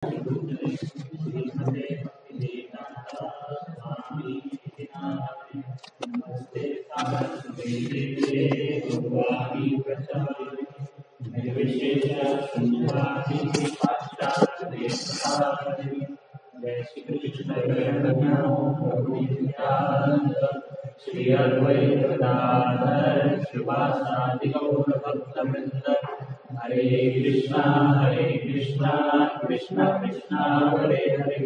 श्री अद्वैत गदाधर श्रीवासादि गौर भक्तवृंद हरे कृष्णा कृष्णा कृष्णा हरे हरे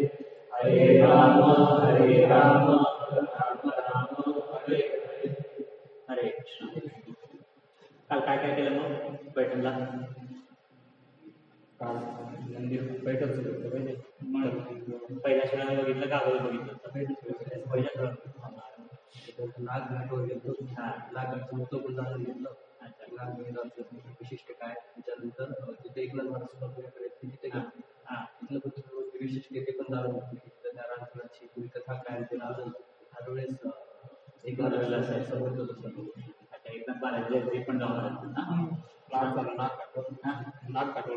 हरे राम राम राम हरे हरे हरे कृष्ण. काल काय काय केलं मग पैठणला? काल मंदिर पैठण पहिल्या क्षणाला बघितलं का अगोदर बघितलं? पहिल्या नागघाटवर गेलो. नागघाटचं मोठं पण जाणून घेतलं. नागघाटचं विशिष्ट काय त्याच्यानंतर तिथे एकनाथ महाराज तिथे तिथलं पण विशिष्ट ते पण जाणून घेतलं. त्या राजकारणाची पूर्ण कथा काय ते अजून हर वेळेस एकनाथ समजत होतं. अच्छा, एकनाथ महाराज ते पण जाऊन नागघाटवर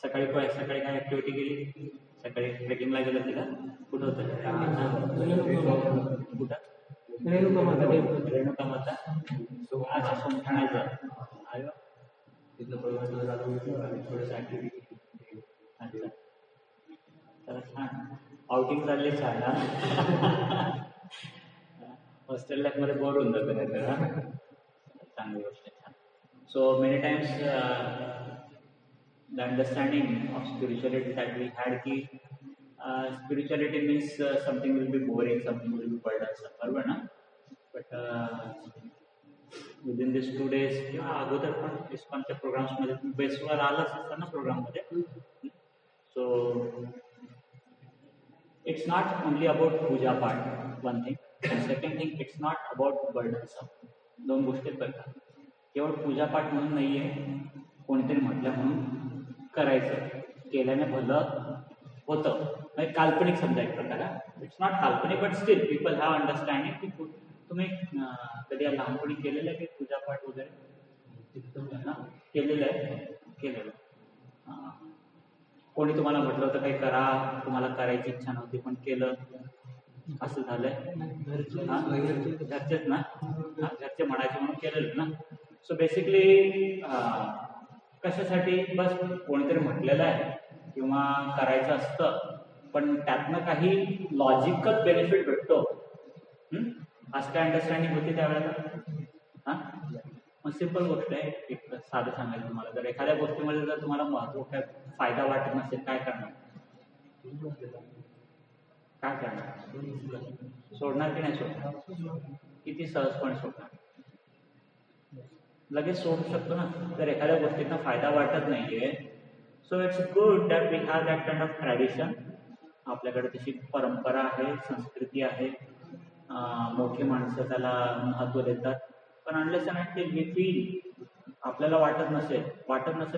सकाळी सकाळी काय ऍक्टिव्हिटी केली? सकाळी ट्रेकिंगला गेलं होती का? कुठं होतं? कुठं? रेणुका माता अच्छा सोमठाण्याचं. अरे तिथलं प्रवासाला जाणून घेतलं आणि थोडंसं ऍक्टिव्हिटी. अच्छा, तर छान आउटिंग चालले. छान ना. हॉस्टेल लाईफ मध्ये बोर होऊन जातं नाही तर. चांगली गोष्ट आहे. छान. So many times the understanding of spirituality that we had ki spirituality means something will be boring, something will be burdensome, बरोबर ना? But within these 2 days किंवा अगोदर पण इस्कॉनच्या प्रोग्राम्स मध्ये बेसवर आलंच असतं ना प्रोग्राम मध्ये. So it's not only about puja part, one thing, and second thing it's not about burdensome. दोन गोष्टी बघा, केवळ पूजा पाठ म्हणून नाहीये, कोणीतरी म्हटलं म्हणून करायचं, केल्याने भलं होतं. म्हणजे काल्पनिक समजा एक प्रकार. इट्स नॉट काल्पनिक but still people have understanding की तुम्ही कधी लहानपणी केलेलं आहे की पूजापाठ वगैरे? केलेलं आहे. कोणी तुम्हाला म्हटलं होतं काही करा, तुम्हाला करायची इच्छा नव्हती पण केलं, असं झालंय? घरचेच ना, घरचे म्हणायचे म्हणून केलेलं ना. सो बेसिकली कशासाठी? बस कोणीतरी म्हटलेलं आहे किंवा करायचं असतं, पण त्यातनं काही लॉजिकल बेनिफिट भेटतो असं काय अंडरस्टँडिंग होती त्यावेळेला? मग सिंपल गोष्ट आहे. एक साधं सांगायचं तुम्हाला, जर एखाद्या गोष्टीमध्ये जर तुम्हाला महत्व काय फायदा वाटत नसेल काय करणार? काय करणार? सोडणार की नाही सोडणार? किती सहजपणे सोडणार? लगेच सोडू शकतो ना. जर एखाद्या गोष्टींना फायदा वाटत नाहीये, so it's good that we have that kind of tradition. आपल्याकडे तशी परंपरा आहे, संस्कृती आहे, मोठी माणसं त्याला महत्व देतात. पण unless and until we feel आपल्याला वाटत नसेल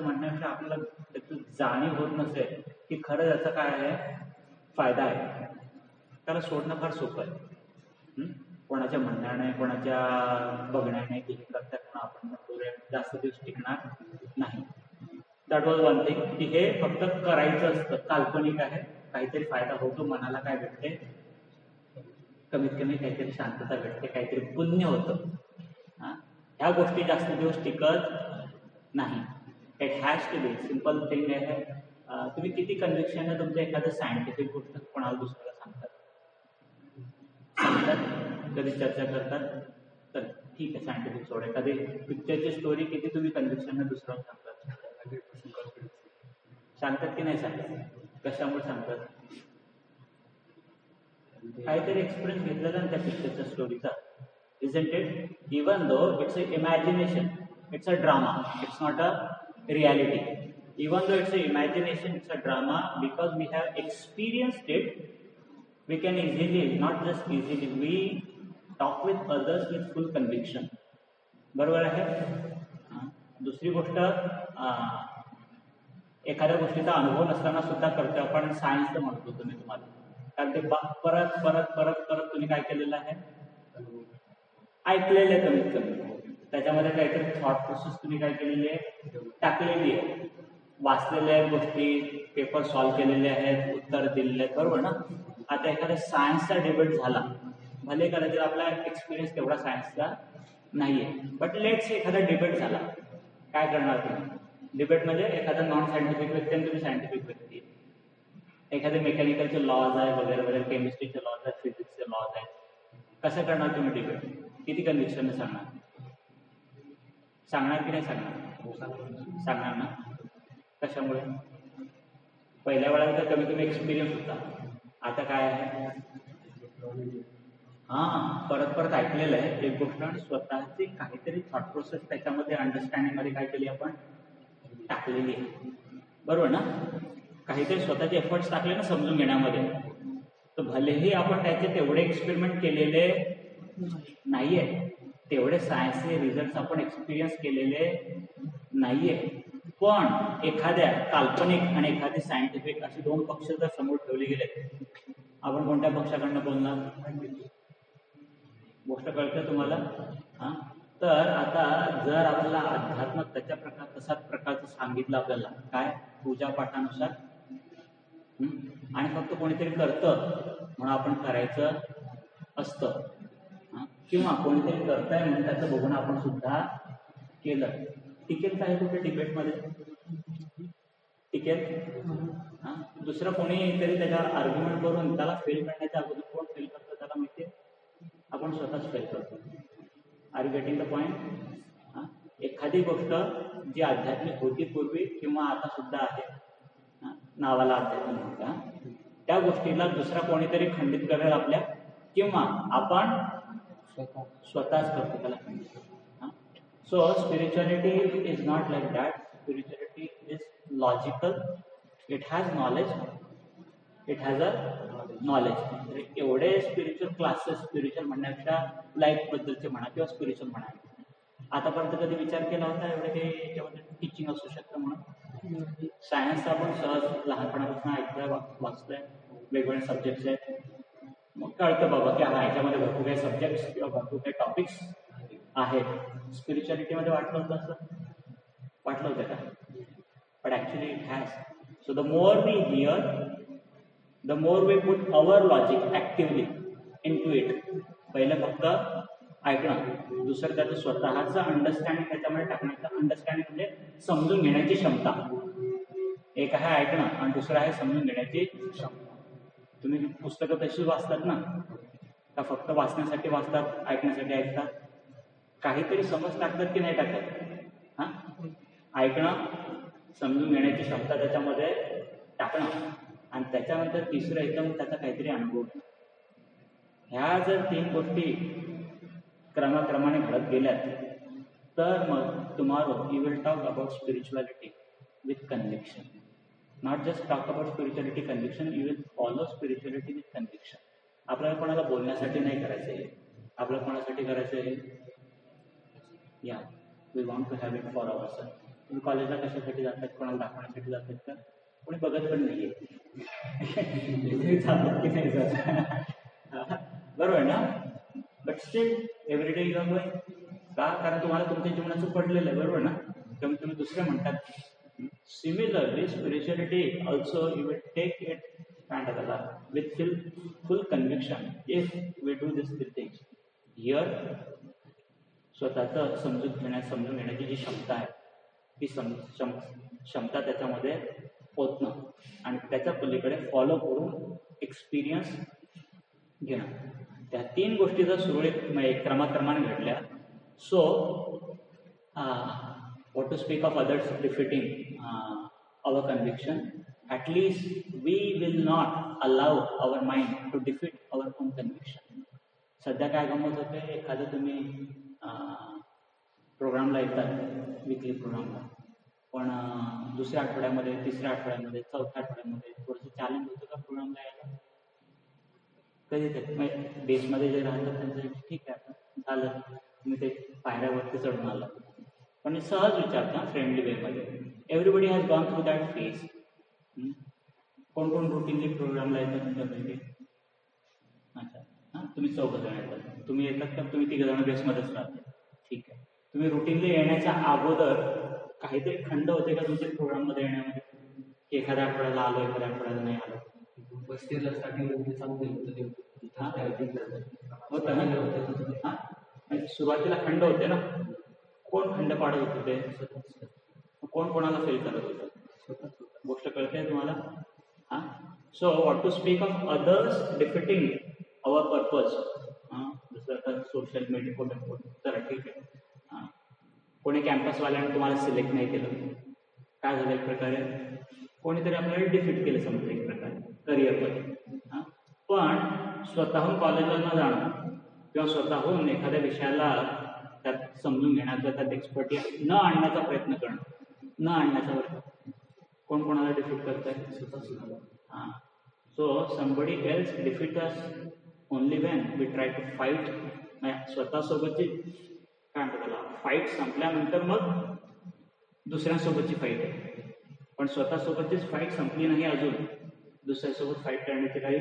म्हणण्यापेक्षा आपल्याला त्याची जाणीव होत नसेल की खरं याचा काय आहे फायदा आहे, त्याला सोडणं फार सोपं आहे. कोणाच्या म्हणण्याने, कोणाच्या बघण्याने की हे करतात म्हणून आपण जास्त दिवस टिकणार नाही. दॅट वॉज वन थिंग की हे फक्त करायचं असतं, काल्पनिक आहे, काहीतरी फायदा होतो, मनाला काय भेटते, कमीत कमी काहीतरी शांतता भेटते, काहीतरी पुण्य होतं. ह्या गोष्टी जास्त दिवस टिकत नाही. It has to be simple thing आहे. तुम्ही किती कन्व्हिक्शन तुमचं एखादं सायंटिफिक गोष्ट कोणाला दुसऱ्याला सांगतात, कधी चर्चा करतात, तर ठीक आहे सायंटिफिक सोड. एखादी पिक्चरची स्टोरी किती तुम्ही कन्व्हिक्शन दुसऱ्याला सांगतात की नाही सांगतात? कशामुळे सांगतात? काहीतरी एक्सपिरियन्स घेतलेला ना त्या पिक्चरच्या स्टोरीचा, isn't it? Even though it's an imagination, it's a drama, it's not a reality. Even though it's an imagination, it's a drama, because we have experienced it, we can easily, not just easily, we talk with others with full conviction. बरोबर आहे? दुसरी गोष्ट, एखाद्या गोष्टीचा अनुभव नसताना सुद्धा करतो आपण. सायन्स तर म्हणतो तुम्ही तुम्हाला, कारण ते परत परत परत परत तुम्ही काय केलेलं आहे, ऐकलेलं आहे कमीत कमी, त्याच्यामध्ये काहीतरी थॉट प्रोसेस तुम्ही काय केलेली आहे, टाकलेली आहे. वाचलेल्या आहेत गोष्टी, पेपर सॉल्व्ह केलेले आहेत, उत्तर दिलेले आहेत, बरोबर ना. आता एखादा सायन्सचा डिबेट झाला, भले कदाचित आपला एक्सपिरियन्स तेवढा सायन्सचा नाहीये, बट लेट्स एखादा डिबेट झाला, काय करणार तुम्ही? डिबेट म्हणजे एखादा नॉन सायंटिफिक व्यक्ती आणि तुम्ही सायंटिफिक व्यक्ती, एखादे मेकॅनिकलचे लॉज आहे वगैरे वगैरे, केमिस्ट्रीचे लॉज आहेत, फिजिक्सचे लॉज आहेत, कसं करणार तुम्ही डिबेट? किती कन्व्हिक्शनने सांगणार की नाही सांगणार ना. कशामुळे? पहिल्या वेळेला तर कमी कमी एक्सपिरियन्स होता, आता काय आहे, परत परत ऐकलेलं आहे एक गोष्ट आणि स्वतःची काहीतरी थॉट प्रोसेस त्याच्यामध्ये अंडरस्टँडिंग मध्ये काय केली आपण, टाकलेली आहे, बरोबर ना. काहीतरी स्वतःचे एफर्ट्स टाकले ना समजून घेण्यामध्ये, तर भलेही आपण त्याचे तेवढे एक्सपेरिमेंट केलेले नाहीये, तेवढे सायन्सचे रिझल्ट आपण एक्सपिरियन्स केलेले नाहीये, पण एखाद्या काल्पनिक आणि एखादी सायंटिफिक असे दोन पक्ष जर समोर ठेवले गेले, आपण कोणत्या पक्षाकडनं बोलणार? गोष्ट कळते तुम्हाला? तर आता जर आपल्याला अध्यात्म तसाच प्रकारचं सांगितलं आपल्याला, काय पूजा पाठानुसार, आणि फक्त कोणीतरी करतं म्हणून आपण करायचं असतं, किंवा कोणीतरी करताय म्हणून त्याचं बघून आपण सुद्धा केलं, टिकेल काय कुठे डिबेटमध्ये? टिकेल? दुसरं कोणी तरी त्याच्या आर्ग्युमेंट करून त्याला फेल करण्याच्या अगोदर कोण फेल करतं त्याला माहितीये? आपण स्वतःच फेल करतो. Are you getting the point? एखादी गोष्ट जी आध्यात्मिक होती पूर्वी किंवा आता सुद्धा आहे, नावाला अध्यात्मिक होता, त्या गोष्टीला दुसरा कोणीतरी खंडित करेल आपल्या, किंवा आपण स्वतःच करतो त्याला खंडित. So spirituality is not like that. Spirituality is logical. It has knowledge. It has a knowledge. एवढे स्पिरिच्युअल क्लासेस, स्पिरिच्युअल म्हणण्यापेक्षा लाईफ बद्दलचे म्हणा किंवा स्पिरिच्युअल म्हणा, आतापर्यंत कधी विचार केला होता एवढे काही याच्यामध्ये टीचिंग असू शकतं म्हणून? सायन्स आपण सहज लहानपणापासून ऐकतोय, वाचतोय, वेगवेगळे सब्जेक्ट्स आहेत, मग कळतं बाबा की ह्याच्यामध्ये भरपूर काही सब्जेक्ट्स किंवा भरपूर काही टॉपिक्स आहेत. स्पिरिच्युअलिटीमध्ये वाटलं होतं असं? वाटलं होतं का? But actually it has. So the more we hear, the more we put our logic actively into it. पहिलं फक्त ऐकणं, दुसरं त्याचं स्वतःचं अंडरस्टँडिंग त्याच्यामध्ये टाकण्याचं. अंडरस्टँडिंग म्हणजे समजून घेण्याची क्षमता. एक आहे ऐकणं आणि दुसरं आहे समजून घेण्याची क्षमता. तुम्ही पुस्तकं तशी वाचतात ना, का फक्त वाचण्यासाठी वाचतात, ऐकण्यासाठी ऐकतात? काहीतरी समज टाकतात की नाही टाकत? ऐकणं, समजून घेण्याची क्षमता त्याच्यामध्ये टाकणं, आणि त्याच्यानंतर तिसरं एकदम त्याचा काहीतरी अनुभव. ह्या जर तीन गोष्टी क्रमाक्रमाने घडत गेल्यात, तर मग tomorrow you will talk about spirituality with conviction. Not just talk about spirituality conviction, you will follow spirituality with conviction. आपल्याला कोणाला बोलण्यासाठी नाही करायचं आहे, आपल्याला कोणासाठी करायचं आहे? Yeah we want to have it for our self. तुम्ही कॉलेजला कशासाठी जातात? कोणाला दाखवण्यासाठी जातात का? कोणी बघत पण नाहीये. बरोबर ना? But still every day you are going. का? कारण तुम्हाला तुमच्या जीवनाचं पडलेलं आहे, बरोबर ना? कमीत कमी दुसरे म्हणतात. Similarly spirituality also you will take it with full conviction if we do this three things. Here स्वतःचं समजून घेण्याची जी क्षमता आहे, ती क्षमता त्याच्यामध्ये पोचणं आणि त्याच्या पलीकडे फॉलो करून एक्सपिरियन्स घेणं. त्या तीन गोष्टी जर सुरळीत क्रमाक्रमाने घडल्या, so what to speak of others defeating our conviction, at least we will not allow our mind to defeat our own conviction. सध्या काय गमत होते, एखादं तुम्ही प्रोग्रामला येतात, विकली प्रोग्रामला, पण दुसऱ्या आठवड्यामध्ये, तिसऱ्या आठवड्यामध्ये, चौथ्या आठवड्यामध्ये थोडंसं चॅलेंज होतं का प्रोग्रामला यायला? कधी ते बेसमध्ये जे राहतात त्यांचं ठीक आहे, झालं, तुम्ही ते पायऱ्यावरती चढून आला. पण सहज विचारता फ्रेंडली वेमध्ये. Everybody has gone through that phase. कोण कोण रुटीनली प्रोग्रामला येतात तुमच्यापैकी? अच्छा, तुम्ही 4 जण येतात. तुम्ही येतात का? तुम्ही 3 जण बेसमध्येच राहतात. ठीक आहे. तुम्ही रुटीनली येण्याच्या अगोदर काहीतरी खंड होते का तुमच्या प्रोग्राममध्ये येण्यामध्ये, की एखाद्या आठवड्याला आलो एखाद्या आठवड्याला नाही आलो? बस्तीला स्टार्टिंग चांगलं होतं ना. सुरुवातीला खंड होते ना, कोण खंड पाडत होते ते, कोण कोणाला फेल करत होतं, गोष्ट कळते तुम्हाला? हां, so what to speak of others defeating our purpose. जसं आता सोशल मीडिया, तर ठीक आहे, कोणी कॅम्पसवाल्याने तुम्हाला सिलेक्ट नाही केलं, काय झालं एक प्रकारे कोणीतरी आपल्याला डिफीट केलं समजा एक प्रकारे करिअरमध्ये. पण स्वतःहून कॉलेजला न जाणं किंवा स्वतःहून एखाद्या विषयाला त्यात समजून घेण्याचा, त्यात एक्सपर्टीज न आणण्याचा प्रयत्न करणं, न आणण्याचा प्रयत्न, कोण कोणाला डिफीट करत आहे? हां, so somebody else defeat us only when we try to fight. स्वतःसोबतची काय म्हणतात त्याला, फाईट संपल्यानंतर मग दुसऱ्यांसोबतची फाईट आहे, पण स्वतःसोबतचीच फाईट संपली नाही अजून, दुसऱ्यासोबत फाईट करण्याचे काही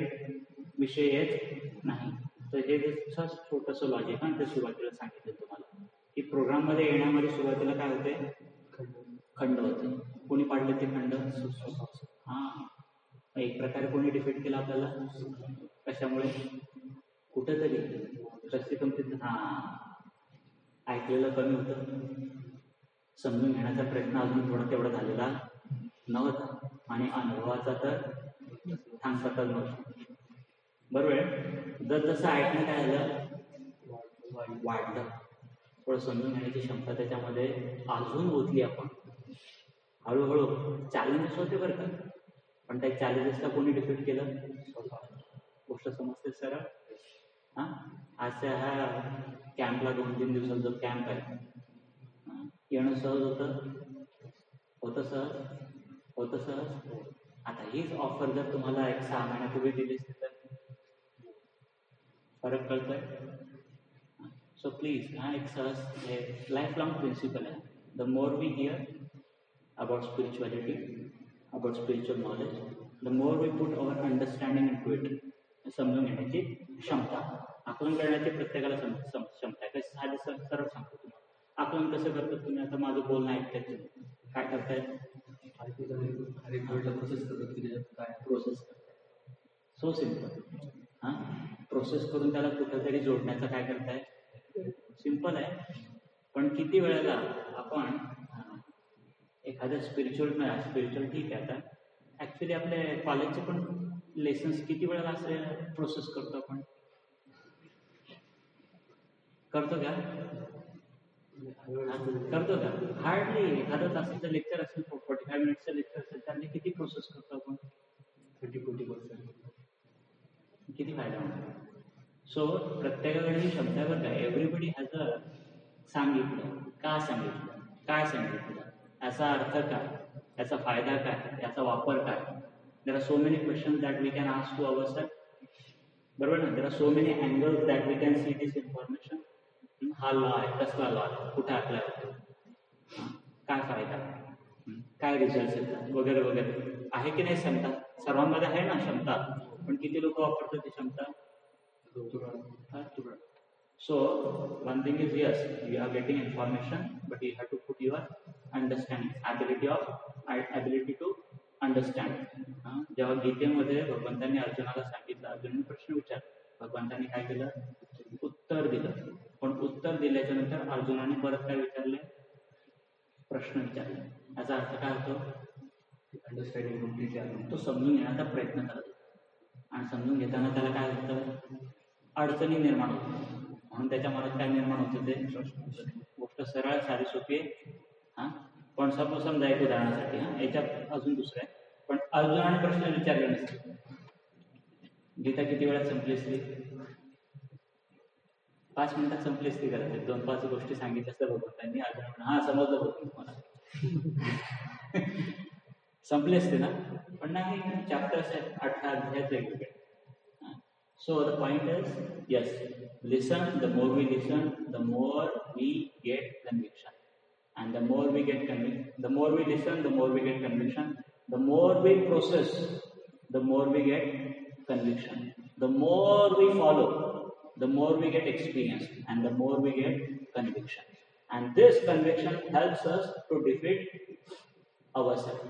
विषय येत नाही. तर हे छोटंसं लॉजिक आहे, ते सुरुवातीला सांगितलं तुम्हाला की प्रोग्राममध्ये येण्यामध्ये सुरुवातीला काय होते, खंड होते. कोणी पाडले ते खंड? हां, एक प्रकारे कोणी डिफीट केला आपल्याला, कशामुळे, कुठेतरी कशी तुमची ऐकलेलं कमी होतं, समजून घेण्याचा प्रयत्न अजून थोडा तेवढा झालेला नव्हता, आणि अनुभवाचा तर सांगताच नव्हता. बरोबर आहे. जसं ऐकणं काय झालं, वाढलं, थोडं समजून घेण्याची क्षमता त्याच्यामध्ये अजून ओतली आपण हळूहळू. चॅलेंजेस होते बरं का, पण त्या चॅलेंजेसला कोणी डिफीट केलं? गोष्ट समजते सरळ. हां, आजच्या ह्या कॅम्पला 2-3 दिवसाचा जो कॅम्प आहे, येणं सहज होतं सहज. आता हीच ऑफर जर तुम्हाला 1-6 महिन्यापूर्वी दिली असती तर फरक कळतोय. सो प्लीज, एक सहज हे लाईफ लॉंग प्रिन्सिपल आहे. The more we hear about spirituality, about spiritual knowledge, the more we put our understanding into it. समजून घेण्याची क्षमता, आकलन करण्याची प्रत्येकाला क्षमता आहे. कसं साधे सरळ सांगतो तुम्हाला, आकलन कसं करतात तुम्ही? आता माझं बोलणं ऐकताय तुम्ही, काय करताय? प्रोसेस करताय. So simple. प्रोसेस करून त्याला कुठंतरी जोडण्याचं काय करताय? सिम्पल आहे. पण किती वेळेला आपण एखाद्या स्पिरिच्युअल ठीक आहे, आता ॲक्च्युली आपले कॉलेजचे पण लेसन्स किती वेळेला असे प्रोसेस करतो आपण? करतो का? हार्डली. एखादं तासाचं लेक्चर असेल, 45 मिनिट्सचं लेक्चर असेल, त्याने किती प्रोसेस करतो आपण? 30-40%. किती फायदा होणार? सो प्रत्येकाकडे ही क्षमता बरं काय, एव्हरीबडी हॅज अ सांगितलं, का सांगितलं, काय सांगितलं, याचा अर्थ काय, याचा फायदा काय, याचा वापर काय. There are so many questions that we can ask to our self. बरोबर ना? There are so many angles that we can see this information. हा लॉ आहे, कसला लॉ आहे, कुठे अप्लाय होतो, काय फायदा, काय रिझल्ट येतात, वगैरे वगैरे. आहे की नाही क्षमता? सर्वांमध्ये आहे ना क्षमता, पण किती लोक वापरतात ती क्षमता? So one thing is, yes, you are getting information, but you have to put your understanding, ability to understand. जेव्हा गीतेमध्ये भगवंतांनी अर्जुनाला सांगितलं, अर्जुनाने प्रश्न विचारला, भगवंतांनी काय केलं? उत्तर दिलं. पण उत्तर दिल्याच्या नंतर अर्जुनाने परत काय विचारले? प्रश्न विचारले. याचा अर्थ काय होतो? अंडरस्टँडिंग. तो समजून घेण्याचा प्रयत्न करतो, आणि समजून घेताना त्याला काय होतं? अडचणी निर्माण होतात. म्हणून त्याच्या मनात काय निर्माण होतं? ते गोष्ट सरळ साधी सोपी आहे. पण समजा एक उदाहरणासाठी, याच्यात अजून दुसरं आहे, पण अर्जुनाने प्रश्न विचारले नसते, गीता किती वेळात संपली असती? 5 मिनिटात संपली असती. करत 2-5 गोष्टी सांगितल्या असत्या भगवंतांनी, अर्जुन समजलं होतं तुम्हाला, संपले असते ना. पण नाही, चॅप्टर 18 अध्यायात वेगवेगळे. So the point is, yes, listen. The more we listen, the more we get conviction, and the more we get the more we listen, the more we get conviction. The more we process, the more we get conviction. The more we follow, the more we get experience, and the more we get conviction. And this conviction helps us to defeat ourself.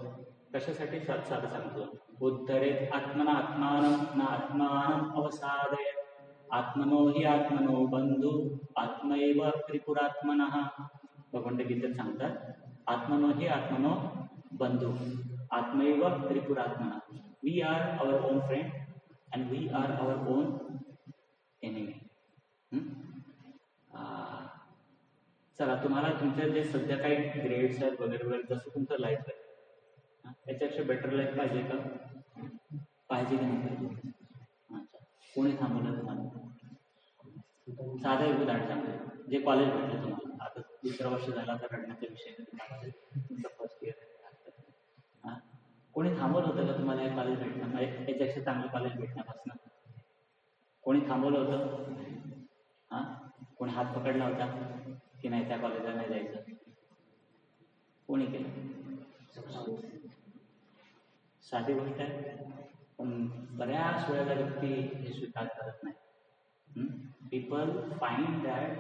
कशासाठी साधं सांगतो. उद्धरेत आत्मना आत्मानं न आत्मानं अवसादयेत. आत्मनो हि आत्मनो बंधू आत्मैव त्रिपुरात्मनः. भगवंत गीतेत सांगतात आत्मनो हि आत्मनो बंधू आत्मैव त्रिपुरात्मनः. We are our own friend and we are our own enemy. चला, तुम्हाला तुमच्या जे सध्या काही ग्रेड्स आहेत वगैरे वगैरे जसं तुमचं लाईफ आहे याच्यापेक्षा बेटर लाईफ पाहिजे का? पाहिजे की नाही पाहिजे? अच्छा, कोणी थांबवलं तुम्हाला? साधं एक उदाहरण सांगतो. जे कॉलेज भेटलं तुम्हाला, आता दुसरं वर्ष झाला तर रडण्याचा विषय तुमचं फर्स्ट इयर आहे. कोणी थांबवलं होतं का तुम्हाला हे कॉलेज भेटणं, म्हणजे याच्यापेक्षा चांगलं कॉलेज भेटण्यापासून? कोणी थांबवलं होतं? कोणी हात पकडला होता की नाही त्या कॉलेजला नाही जायचं? कोणी केलं? साधी गोष्ट आहे, पण बऱ्याच वेळेला व्यक्ती हे स्वीकार करत नाही. People find that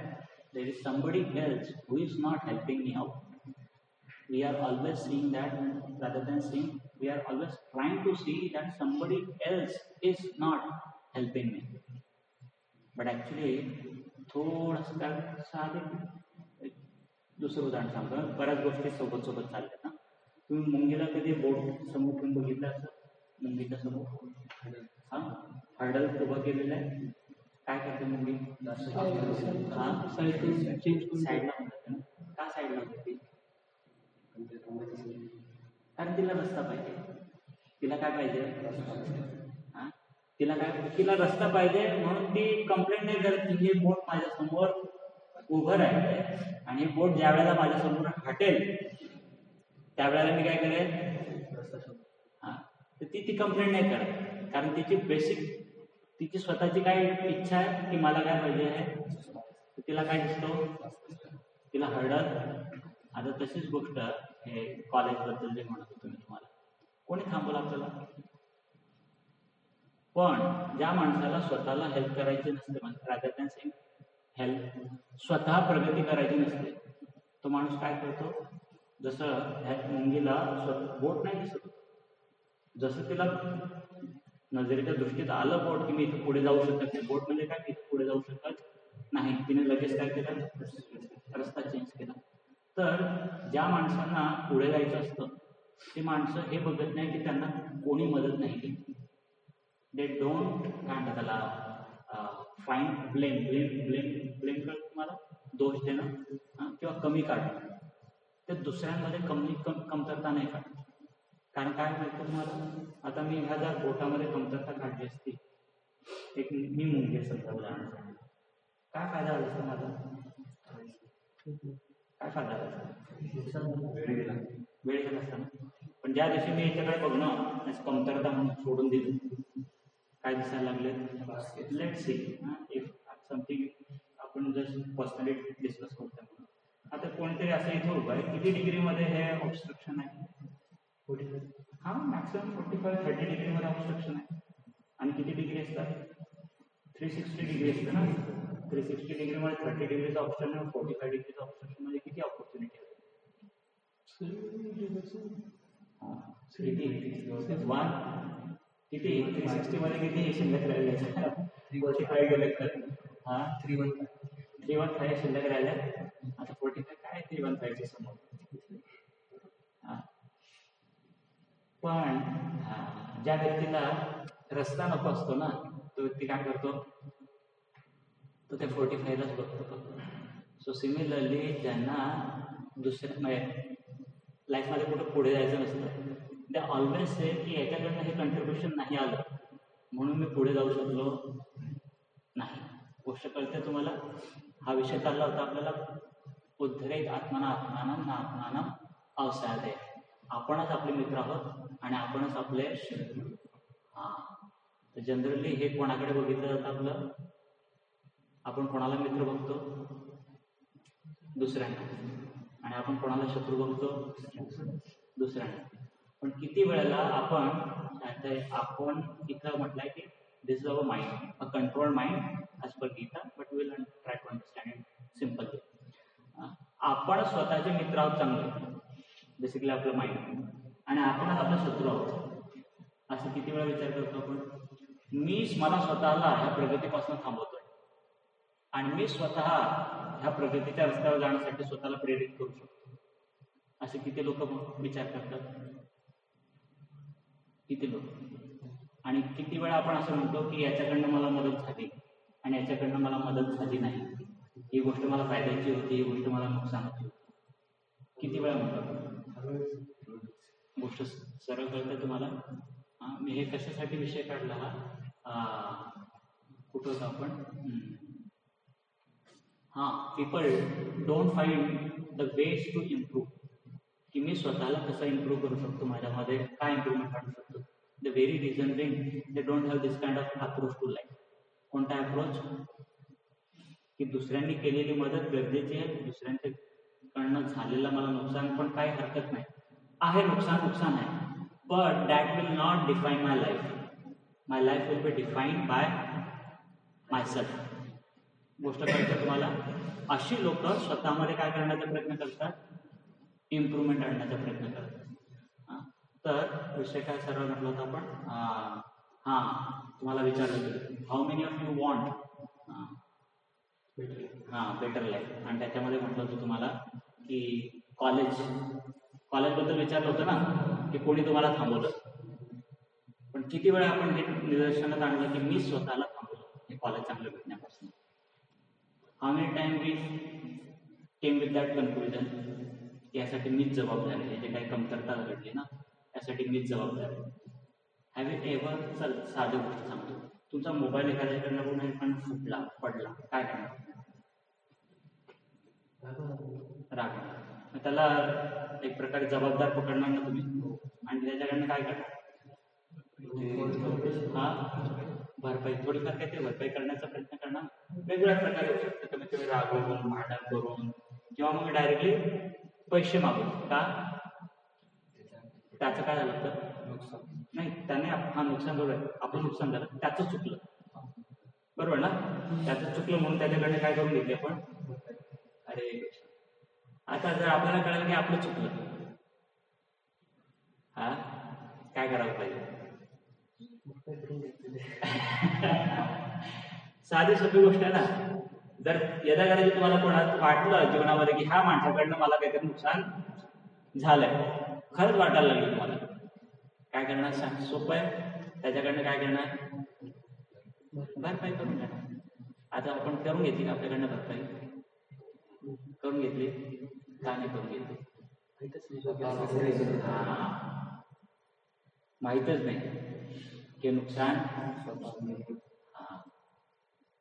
there is somebody else who is not helping me out. We are always seeing that rather than seeing, we are always trying to see that somebody else is not helping me. But actually थोडंसं काय साधे दुसरं उदाहरण सांगतो. बऱ्याच गोष्टी सोबत सोबत चालल्यात ना. तुम्ही मुंगीला कधी बोट समोर ठेवून बघितलं असं? मुंगीच्या समोर हर्डल उभं केलेलं आहे. काय करते मुंगी? साईडला होतात ना. का साईडला होती? कारण तिला रस्ता पाहिजे. तिला काय पाहिजे? तिला रस्ता पाहिजे म्हणून ती कंप्लेंट नाही करत की हे बोट माझ्या समोर उभं राहिलंय आणि हे बोट ज्या वेळेला माझ्या समोर हटेल त्यावेळेला मी काय करेन? तर ती कंप्लेंट नाही करत, कारण तिची स्वतःची काय इच्छा आहे की मला काय पाहिजे आहे. तिला काय दिसतो? तिला हर्डल. आता तशीच गोष्ट हे कॉलेजबद्दल जे म्हणत होतो मी तुम्हाला, कोणी थांबवलं आपल्याला? पण ज्या माणसाला स्वतःला हेल्प करायची नसते, रादर दॅन सेइंग हेल्प, स्वतः प्रगती करायची नसते, तो माणूस काय करतो? जसं ह्या मुंगीला बोट नाही दिसत, जसं तिला नजरेच्या दृष्टीत आलं बोट की मी इथं पुढे जाऊ शकत नाही, बोट म्हणजे काय इथं पुढे जाऊ शकत नाही, तिने लगेच काय केलं? रस्ता चेंज केला. तर ज्या माणसांना पुढे जायचं असतं ते माणसं हे बघत नाही की त्यांना कोणी मदत नाही केली. दे डोंट काय म्हणतात त्याला फाईंड ब्लेम कर तुम्हाला दोष देणं किंवा कमी काढणं. ते दुसऱ्यांमध्ये कमतरता नाही काढत. कारण काय माहिती तुम्हाला, आता मी ह्या जर बोटामध्ये कमतरता काढली असती, एक मी मुंगे समजा उदाहरणासाठी, काय फायदा झाला असता माझा? काय फायदा झाला? वेळ गेला असता ना. पण ज्या दिवशी मी याच्याकडे बघणं कमतरता म्हणून सोडून दिली, काय दिसायला लागले? लेट सी इफ समथिंग आपण जस्ट पर्सनली डिस्कस करतो. आता कोणीतरी असं इथं उभं आहे, किती डिग्रीमध्ये हे ऑब्स्ट्रक्शन आहे? मॅक्सिमम 45-30 डिग्रीमध्ये ऑब्स्ट्रक्शन आहे. आणि किती डिग्री असतात? 360 डिग्री असते ना. 360 डिग्रीमध्ये 30 डिग्रीचं ऑब्स्ट्रक्शन आणि 45 डिग्रीचं ऑब्स्ट्रक्शन मध्ये किती ऑपॉर्च्युनिटी आहे? किती 360 मध्ये किती शिल्लक राहिले? 45 गेले तर 315 शिल्लक राहिले. आता 45 काय 315च्या समोर. पण ज्या व्यक्तीला रस्ता नको असतो ना, तो व्यक्ती काय करतो? तो त्या 45लाच बघतो. सो सिमिलरली ज्यांना दुसऱ्या लाईफमध्ये कुठं पुढे जायचं नसतं, ते ऑलवेज से की याच्याकडनं हे कंट्रीब्युशन नाही आलं म्हणून मी पुढे जाऊ शकलो नाही. गोष्ट कळते तुम्हाला? हा विषय चालला होता आपल्याला उद्धरेत आत्मना आत्मानं ना आत्मानं अवसादे. आपणच आपले मित्र आहोत आणि आपणच आपले शत्रू. तर जनरली हे कोणाकडे बघितलं जातं आपलं? आपण कोणाला मित्र बघतो? दुसऱ्यांना. आणि आपण कोणाला शत्रू बघतो? दुसऱ्यांना. पण किती वेळेला आपण इथं म्हटलंय की this is our mind, a controlled mind as per Gita, but will try to understand it simply. आपण स्वतःचे मित्र आहोत चांगले, बेसिकली आपलं माइंड, आणि आपणच आपला शत्रू आहोत. असं किती वेळा विचार करतो आपण. मला स्वतःला ह्या प्रगतीपासून थांबवतोय आणि मी स्वतः ह्या प्रगतीच्या रस्त्यावर जाण्यासाठी स्वतःला प्रेरित करू शकतो. असे किती लोक विचार करतात, किती लोक. आणि किती वेळा आपण असं म्हणतो की याच्याकडनं मला मदत झाली आणि याच्याकडनं मला मदत झाली नाही, ही गोष्ट मला फायद्याची होती, ही गोष्ट मला नुकसानाची होती. किती वेळा म्हणतो. गोष्ट सरळ कळतं तुम्हाला. मी हे कशासाठी विषय काढला हा, कुठं होतं आपण. People don't find the ways to improve, की मी स्वतःला कसं इम्प्रूव्ह करू शकतो, माझ्यामध्ये काय इम्प्रूव्हमेंट आणू शकतो. The very reason being they don't have this kind of approach to life. कोणता अप्रोच, की दुसऱ्यांनी केलेली मदत गरजेची आहे, दुसऱ्यांकडनं झालेलं मला नुकसान पण काही हरकत नाही आहे, नुकसान आहे, but that will not define my life. My life will be defined by myself. गोष्ट कळते तुम्हाला. अशी लोक स्वतःमध्ये काय करण्याचा प्रयत्न करतात, इम्प्रूव्हमेंट आणण्याचा प्रयत्न करतात. तर विषय काय सर्व म्हटलं होतं आपण. तुम्हाला विचारलं how many of you want better life, आणि त्याच्यामध्ये म्हटलं होतं तुम्हाला की कॉलेजबद्दल विचारलं होतं ना, की कोणी तुम्हाला थांबवलं. पण किती वेळा आपण हे निदर्शनात आणलं की मी स्वतःला थांबवलं हे कॉलेज चांगलं भेटण्यापासून. How many time we came with that conclusion, यासाठी मीच जबाबदार आहे, जे काही कमतरता घडली ना यासाठी मीच जबाबदार आहे. हॅव यू एव्हर, साधी गोष्ट सांगतो, तुमचा मोबाईल एखाद्याकडनं पण फुटला पडला, काय करणार. राग. त्याला एक प्रकारे जबाबदार पकडणार ना तुम्ही, आणि त्याच्याकडनं काय करणार. भरपाई, थोडीफार काहीतरी भरपाई करण्याचा प्रयत्न करणार. वेगवेगळ्या प्रकारे होऊ शकतं, कमीत कमी रागवून, भांडण करून, किंवा मग डायरेक्टली पैसे मागून. का, त्याचं काय झालं तर नुकसान नाही, त्याने नुकसान झालं, आपलं नुकसान झालं, त्याचं चुकलं, बरोबर ना. त्याचं चुकलं म्हणून त्याच्याकडे काय करून घेतले आपण. अरे आता जर आपल्याला कळलं की आपलं चुकलं, काय करावं पाहिजे. साधी सोपी गोष्ट आहे ना. जर यदा कदाचित तुम्हाला कोणाला वाटलं जीवनामध्ये की ह्या माणसाकडनं मला काहीतरी नुकसान झालंय, खरंच वाटायला लागलं तुम्हाला, काय करणार सांग. सोपं आहे. त्याच्याकडनं काय करणार, भरपाई करून घेणार. आता आपण करून घेतली आपल्याकडनं भरपाई, करून घेतली का नाही करून घेतली, माहीतच नाही की नुकसान.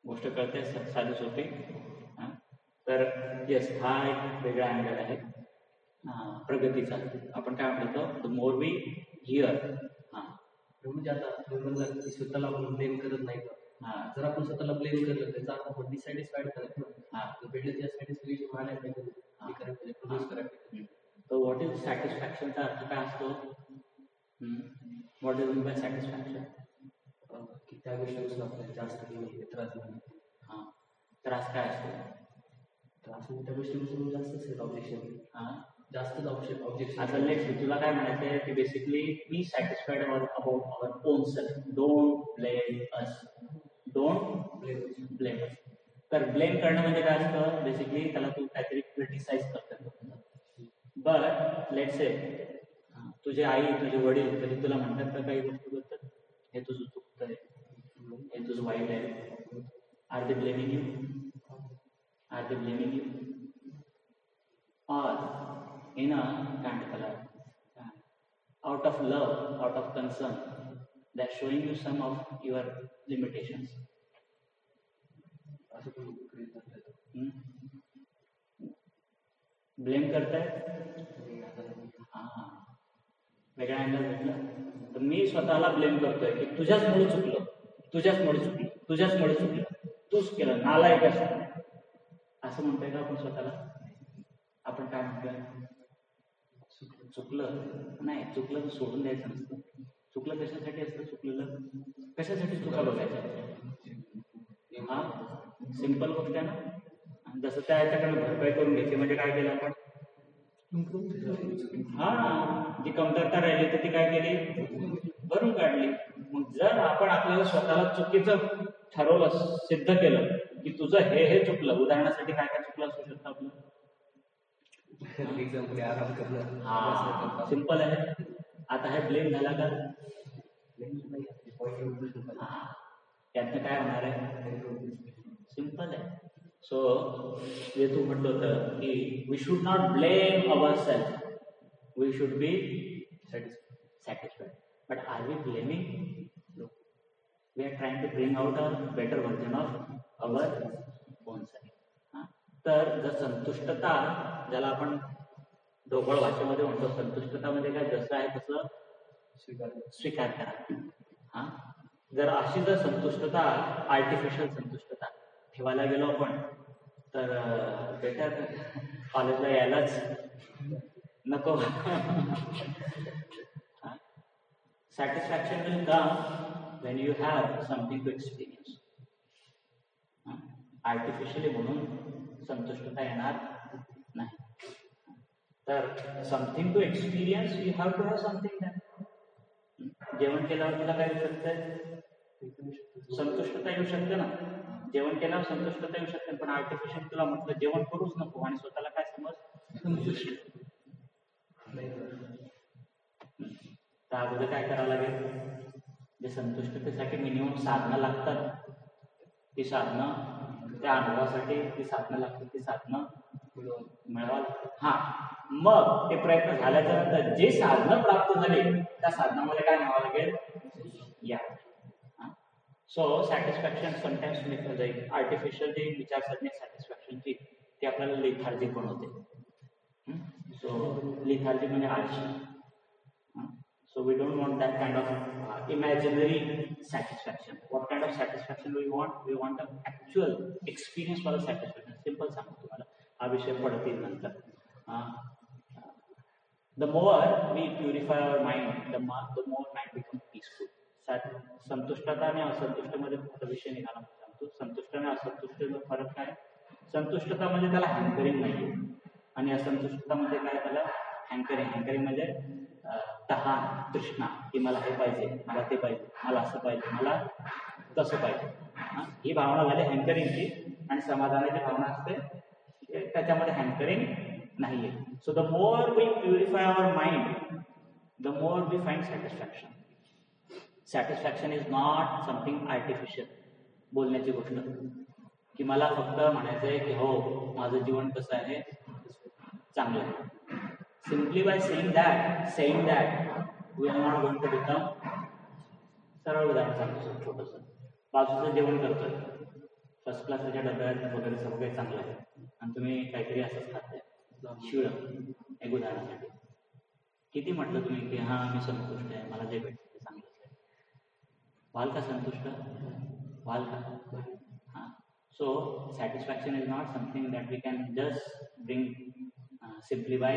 गोष्ट कळते साधी सोपी. तर येस, हा एक वेगळा अँगल आहे प्रगतीचा. आपण काय म्हणतो, द मोर वी हिअर. म्हणजे आता स्वतःला आपण ब्लेम करत नाही का. जर आपण स्वतःला ब्लेम करलं त्याचा अर्थ आपण डिसॅटिस्फाईड करत ना, भेटलं त्या सॅटिस्फॅक्शन आल्या पाहिजे, प्रोड्यूस करायला पाहिजे. तर व्हॉट इज सॅटिस्फॅक्शनचा अर्थ काय असतो. What is mean by satisfaction, की त्या गोष्टीपासून आपल्याला जास्त त्रास नाही. त्रास काय असतो. त्रास म्हणजे त्या गोष्टीपासून जास्त ऑब्जेक्शन, जास्तच ऑब्जेक्शन. आता लेट्स, तुला काय म्हणायचं आहे की basically be satisfied about our own self, don't blame us, don't blame us. तर ब्लेम करणं म्हणजे काय असतं, बेसिकली त्याला तू काहीतरी क्रिटिसाइज करतो. बट लेट्स से तुझे आई, तुझे वडील कधी तुला म्हणतात का काही गोष्टी बद्दल, हे तुझं चुकतंय, हे तुझं वाईट आहे. Are they blaming you, are they blaming you, और in a kind of a out of love, out of concern, they're showing you some of your limitations. Blame करताय, वेगळा अँगल भेटलं. तर मी स्वतःला ब्लेम करतोय की तुझ्याचमुळे चुकलं, तुझ्याचमुळे चुकलं, तुझ्याचमुळे चुकलं, तूच केलं, नालायक असं म्हणतोय का आपण स्वतःला. आपण काय म्हणतोय, चुकलं नाही, चुकलं तर सोडून द्यायचं नसतं. चुकलं कशासाठी असतं, चुकलेलं कशासाठी चुका बघायचं. सिंपल गोष्ट आहे ना. जसं त्याच्याकडे भरपाई करून घ्यायची म्हणजे काय केलं आपण, हा जी कमतरता राहिली तर ती काय केली, भरून काढली. मग जर आपण आपल्याला स्वतःला चुकीचं ठरवलं, सिद्ध केलं की तुझं हे चुकलं, उदाहरणासाठी काय काय चुकलं असू शकतं आपलं, हा सिंपल आहे. आता हे ब्लेम झाला का, त्यातनं काय होणार आहे, सिंपल आहे. सो जे तू म्हटलं होतं की we should not blame our self, we should be satisfied. But are we blaming? No. We are trying to bring out a better version of our own self. तर जर संतुष्टता, ज्याला आपण ढोबळ भाषेमध्ये म्हणतो, संतुष्टता म्हणजे काय, जसं आहे तसं स्वीकार करा. हा, जर अशी जर संतुष्टता, आर्टिफिशियल संतुष्टता ठेवायला गेलो आपण तर बेटर कॉलेजला यायलाच नको. Satisfaction will come when you have something to experience. Artificially म्हणून संतुष्टता येणार नाही. तर something to experience, you have to have something done. जेवण केल्यावर तुला काय येऊ शकतं, संतुष्टता येऊ शकते ना. जेवण केल्यावर संतुष्टता येऊ शकते, पण आर्टिफिशियल तुला म्हटलं जेवण करूच नको आणि स्वतःला काय समज, संतुष्ट. तर अगोदर काय करावं लागेल, जे संतुष्टतेसाठी मिनिमम साधनं लागतात, ती साधनं, त्या अनुभवासाठी ती साधनं लागतात, ती साधनं मिळवा. हा, मग ते प्रयत्न झाल्याच्या नंतर जे साधनं प्राप्त झाली त्या साधनामध्ये काय म्हणावं लागेल, या. सो सॅटिस्फॅक्शन समटाइम्स म्हणजे आर्टिफिशियल जी विचारसरणी सॅटिस्फॅक्शनची ती आपल्याला लेथार्जिक बनवते. सो लेथार्जिक म्हणजे आळशी. So we don't want that kind of imaginary satisfaction. What kind of satisfaction we want? We want an actual experience for the satisfaction. Simple सांगतो तुम्हाला, हा विषय पडतील नंतर. The more we purify our mind, the more mind becomes peaceful. संतुष्टता आणि असंतुष्टमध्ये मोठा विषय निघाला सांगतो. संतुष्ट आणि असंतुष्ट फरक काय, संतुष्टता म्हणजे त्याला हँकरिंग नाहीये आणि असंतुष्टतामध्ये काय, त्याला हँकरिंग म्हणजे तहान, तृष्णा, की मला हे पाहिजे, मला ते पाहिजे, मला असं पाहिजे, मला तसं पाहिजे. ही भावना झाली हँकरिंगची. आणि समाधानाची भावना असते त्याच्यामध्ये हँकरिंग नाहीये. So the more we purify our mind, the more we find satisfaction. Satisfaction is not something artificial, बोलण्याची गोष्ट की मला फक्त म्हणायचं आहे की हो माझं जीवन कसं आहे, चांगलं आहे. Simply by saying that, we are not going to become. सरळ उदाहरण सांगतो छोटंसं, बाजूचं जेवण करतोय, फर्स्ट क्लासच्या डब्यात वगैरे सगळं काही चांगलं आहे आणि तुम्ही काहीतरी असंच खाताय शिळं, एक उदाहरणासाठी. किती म्हटलं तुम्ही की हां मी संतुष्ट आहे, मला जे भेटतं ते चांगलंच आहे, व्हाल का संतुष्ट, व्हाल का? हां. So satisfaction is not something that we can just bring simply by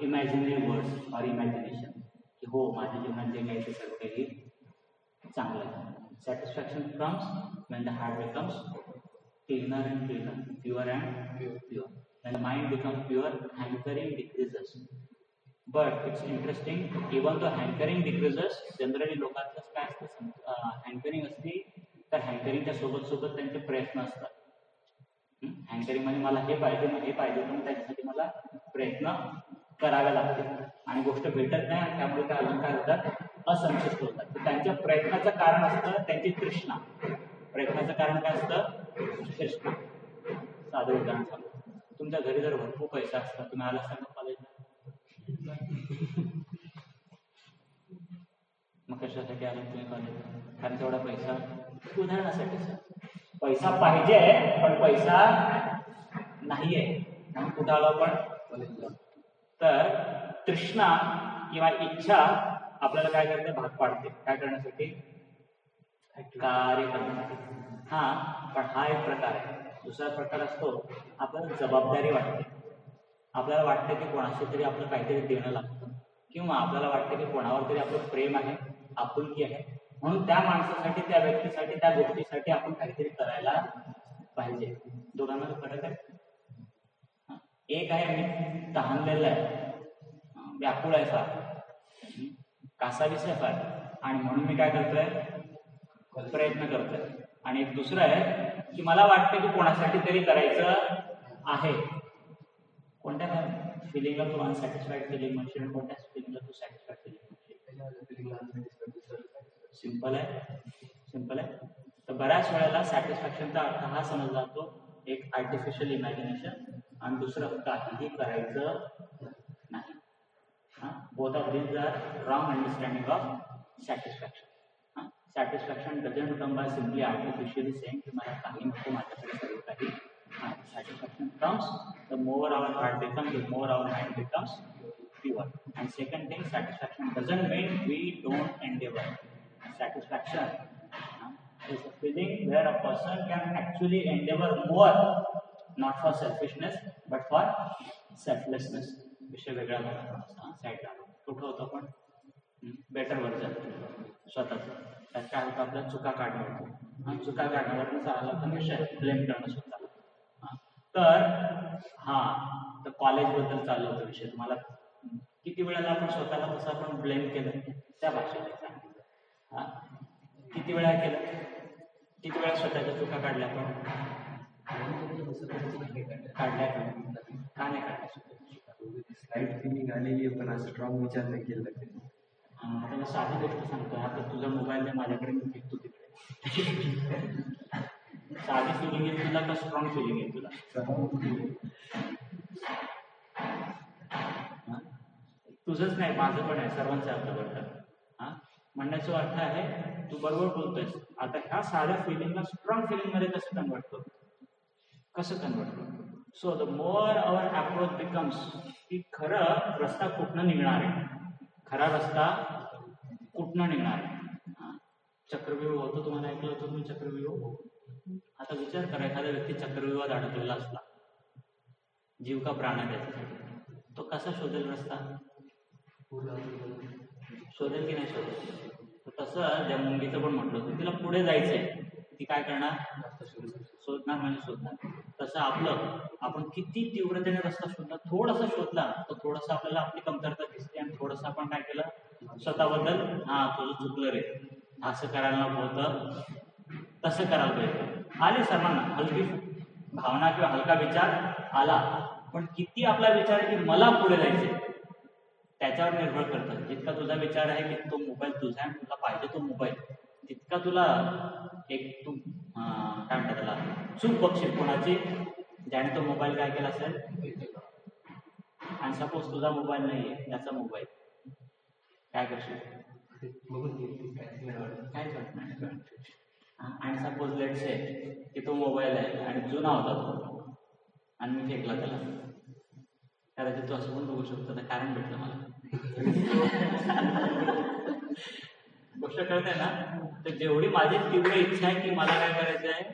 imaginary words or imagination की हो माझ्या जीवनात जे काही ते सर्व काही चांगलं आहे. Satisfaction comes when the heart becomes cleaner and cleaner, pure and pure. When the mind becomes pure, hankering decreases. But it's interesting, even though hankering decreases, generally लोकांचं काय असतं, हँकरिंग असते तर हँकरिंगच्या सोबत त्यांचे प्रयत्न असतात. हँकरिंग म्हणजे मला हे पाहिजे, मग हे पाहिजे, मग त्याच्यासाठी मला प्रयत्न करावे लागते आणि गोष्ट भेटत नाही आणि त्यामुळे काय अजून काय होतात, असंतुष्ट होतात. तर त्यांच्या प्रयत्नाचं कारण असतं त्यांची तृष्णा. प्रयत्नाचं कारण काय असतं, तृष्णा. साधं उदाहरण सांगतो, तुमच्या घरी जर भरपूर पैसा असता, तुम्ही आला असता का कॉलेजला, मग कशासाठी आला तुम्ही कॉलेजला, कारण तेवढा पैसा, उदाहरणासाठी सर पैसा पाहिजे पण पैसा नाहीये म्हणून कुठं आलो आपण. तर तृष्णा किंवा इच्छा आपल्याला काय करते, भाग पाडते. काय करण्यासाठी, कार्य करण्यासाठी. हा, पण हा एक प्रकार आहे. दुसरा प्रकार असतो आपल्याला जबाबदारी वाटते. आपल्याला वाटतं की कोणाशी तरी आपलं काहीतरी देणं लागतं किंवा आपल्याला वाटतं की कोणावर तरी आपलं प्रेम आहे, आपुलकी आहे, म्हणून त्या माणसासाठी, त्या व्यक्तीसाठी, त्या गोष्टीसाठी आपण काहीतरी करायला पाहिजे. दोघांमध्ये फरक आहे. एक आहे मी तहानलेला आहे, व्याकुळ आहे फार, कासावीस आहे फार, आणि म्हणून मी काय करतोय, प्रयत्न करतोय. आणि एक दुसरं आहे की मला वाटतं की कोणासाठी तरी करायचं आहे. कोणत्या फिलिंगला तू अनसॅटिस्फाईड फिलिंग म्हणशील, कोणत्या फिलिंगला तू सॅटिस्फाईड फिलिंग म्हणशील? सिंपल आहे, सिंपल आहे. तर बऱ्याच वेळेला सॅटिस्फॅक्शनचा अर्थ हा समजला जातो, एक आर्टिफिशियल इमॅजिनेशन, आणि दुसरं काहीही करायचं नाही. Both of these are wrong understanding of satisfaction. Satisfaction doesn't come by simply artificially saying की मला काही नको, माझ्याकडे सर्व काही. Satisfaction comes the more our heart becomes, the more our mind becomes pure. And second thing, satisfaction doesn't mean we don't endeavor. Satisfaction is a feeling where a person can actually endeavor more, not for selfishness but for selflessness. विषय वेगळा झाला, side झाला. कुठं होतं पण better version स्वतःच. त्यात काय होतं, आपल्या चुका काढणं होतं, आणि चुका काढण्यावर चालला तर विषय ब्लेम करणं स्वतःला. तर तर कॉलेजबद्दल चाललं होतं विषय. तुम्हाला किती वेळेला आपण स्वतःला तसं आपण ब्लेम केलं, त्या भाषेत सांगितलं. किती वेळा केलं, किती वेळा स्वतःच्या चुका काढल्या आपण, काढल्या का नाही काढल्या स्वतःच्या? लाईट फिलिंग आलेली पण असं स्ट्रॉंग विचार नाही केला. आता साधी गोष्ट सांगतो, आता तुझा मोबाईल नाही माझ्याकडे, मी फेकतो तिकडे. साधी फिलिंग आहे तुला का स्ट्रॉंग फिलिंग आहे तुला? तुझंच नाही, माझं पण आहे, सर्वांचं अर्थ बरोबर. म्हणण्याचा अर्थ आहे, तू बरोबर बोलतोयस. आता ह्या साध्या फिलिंगला स्ट्रॉंग फिलिंग मध्ये कसं कन्वर्ट करतो, कसं कन्वर्ट करतो? So the more our approach becomes की खरं रस्ता कुठनं निघणार आहे, खरा रस्ता कुठनं निघणार आहे. चक्रव्यूह होतो, तुम्हाला ऐकलं होतं तुम्ही चक्रव्यूह? आता विचार करा, एखाद्या व्यक्ती चक्रव्यूहात अडकलेला असला, जीव का प्राण आहे त्याच्यासाठी, तो कसा शोधेल रस्ता? शोधेल की नाही शोधेल? तसं ज्या मुंगीचं पण म्हटलं होतं, तिला पुढे जायचंय, ती काय करणार? शोधणार म्हणजे शोधणार. तसं आपण किती तीव्रतेने रस्ता शोधला, थोडासा शोधला तर थोडंसं आपल्याला आपली कमतरता दिसते, आणि थोडंसं आपण काय केलं स्वतःबद्दल, तुझं चुकलं रे, असं करायला नको होतं, तसं करायला पाहिजे. आले सर्वांना हलकी भावना किंवा हलका विचार आला, पण किती आपला विचार आहे की मला पुढे जायचे, त्याच्यावर निर्भर करतं. जितका तुझा विचार आहे की तो मोबाईल तुझा आहे, तुला पाहिजे तो मोबाईल, तितका तुला एक तू काय म्हणतात त्याला, चूक बघशील कोणाची, ज्याने तो मोबाईल काय केला असेल. आणि सपोज तुझा मोबाईल नाहीये, त्याचा मोबाईल, काय करशील? काहीच वाटत नाही. आणि सपोज लेट्स से की तो मोबाईल आहे आणि जुना होता तो, आणि मी फेकला त्याला, कदाचित तू असं पण बघू शकतो, तर कारण भेटलं मला. गोष्ट कळते ना? तर जेवढी माझी तीव्र इच्छा आहे की मला काय करायचं आहे,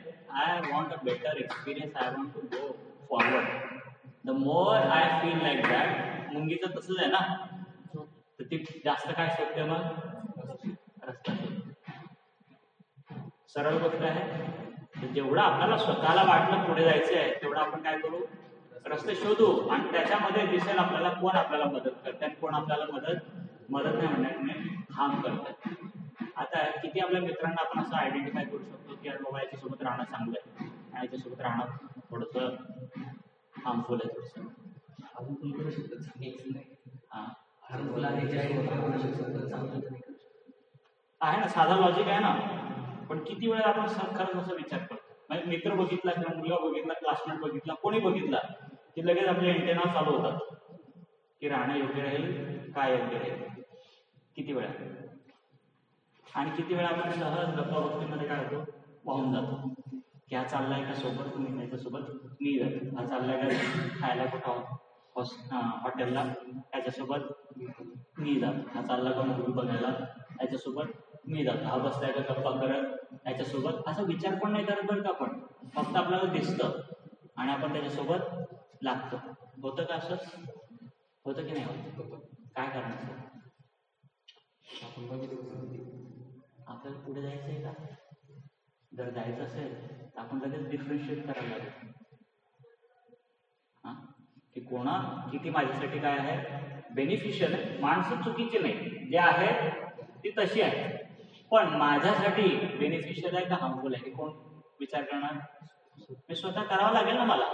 I want a better experience, I want to go forward, the more I feel like that. मुंगीचं तसंच आहे ना, तर ती जास्त काय शोधते मग, रस्ता शोधते. सरळ गोष्ट आहे. तर जेवढं आपल्याला स्वतःला वाटलं पुढे जायचं आहे, तेवढं आपण काय करू, रस्ते शोधू, आणि त्याच्यामध्ये दिसेल आपल्याला कोण आपल्याला मदत करते आणि कोण आपल्याला मदत नाही म्हणण्याने हार्म करतात. आता किती आपल्या मित्रांना आपण असं आयडेंटिफाय करू शकतो की बाबा याच्यासोबत राहणं चांगलं आहे आणि याच्यासोबत राहणं थोडंसं हार्मफुल आहे, थोडंसं आहे ना, साधा लॉजिक आहे ना. पण किती वेळा आपण खरंच असा विचार करतो, म्हणजे मित्र बघितला किंवा मुलगा बघितला, क्लासमेट बघितला, कोणी बघितला की लगेच आपले एंटेना चालू होतात की राहणं योग्य राहील, काय योग्य राहील, किती वेळा. आणि किती वेळा आपण सहज गप्पा गोष्टीमध्ये काय होतो, वाहून जातो की हा चाललाय का सोबत, मी त्याच्यासोबत मी जातो, हा चाललाय का खायला कुठं हॉटेलला, त्याच्यासोबत मी जातो, हा चालला का मूवी बघायला, त्याच्यासोबत मी जातो, हा बसलाय का गप्पा करत, त्याच्यासोबत. असा विचार पण नाही करत बरं का आपण, फक्त आपल्याला दिसतं आणि आपण त्याच्यासोबत लागतो. होतं का असं? होतं की नाही होतं? काय करणार? आपण बघितलं आपल्याला पुढे जायचंय का? जर जायचं असेल तर आपण लगेच डिफरन्शिएट करायला लागेल की कोणा किती माझ्यासाठी काय आहे बेनिफिशियल आहे. माणसं चुकीची नाही, जे आहे ती तशी आहे, पण माझ्यासाठी बेनिफिशियल आहे का हार्मफुल आहे हे कोण विचार करणार? मी स्वतः करावं लागेल ना मला.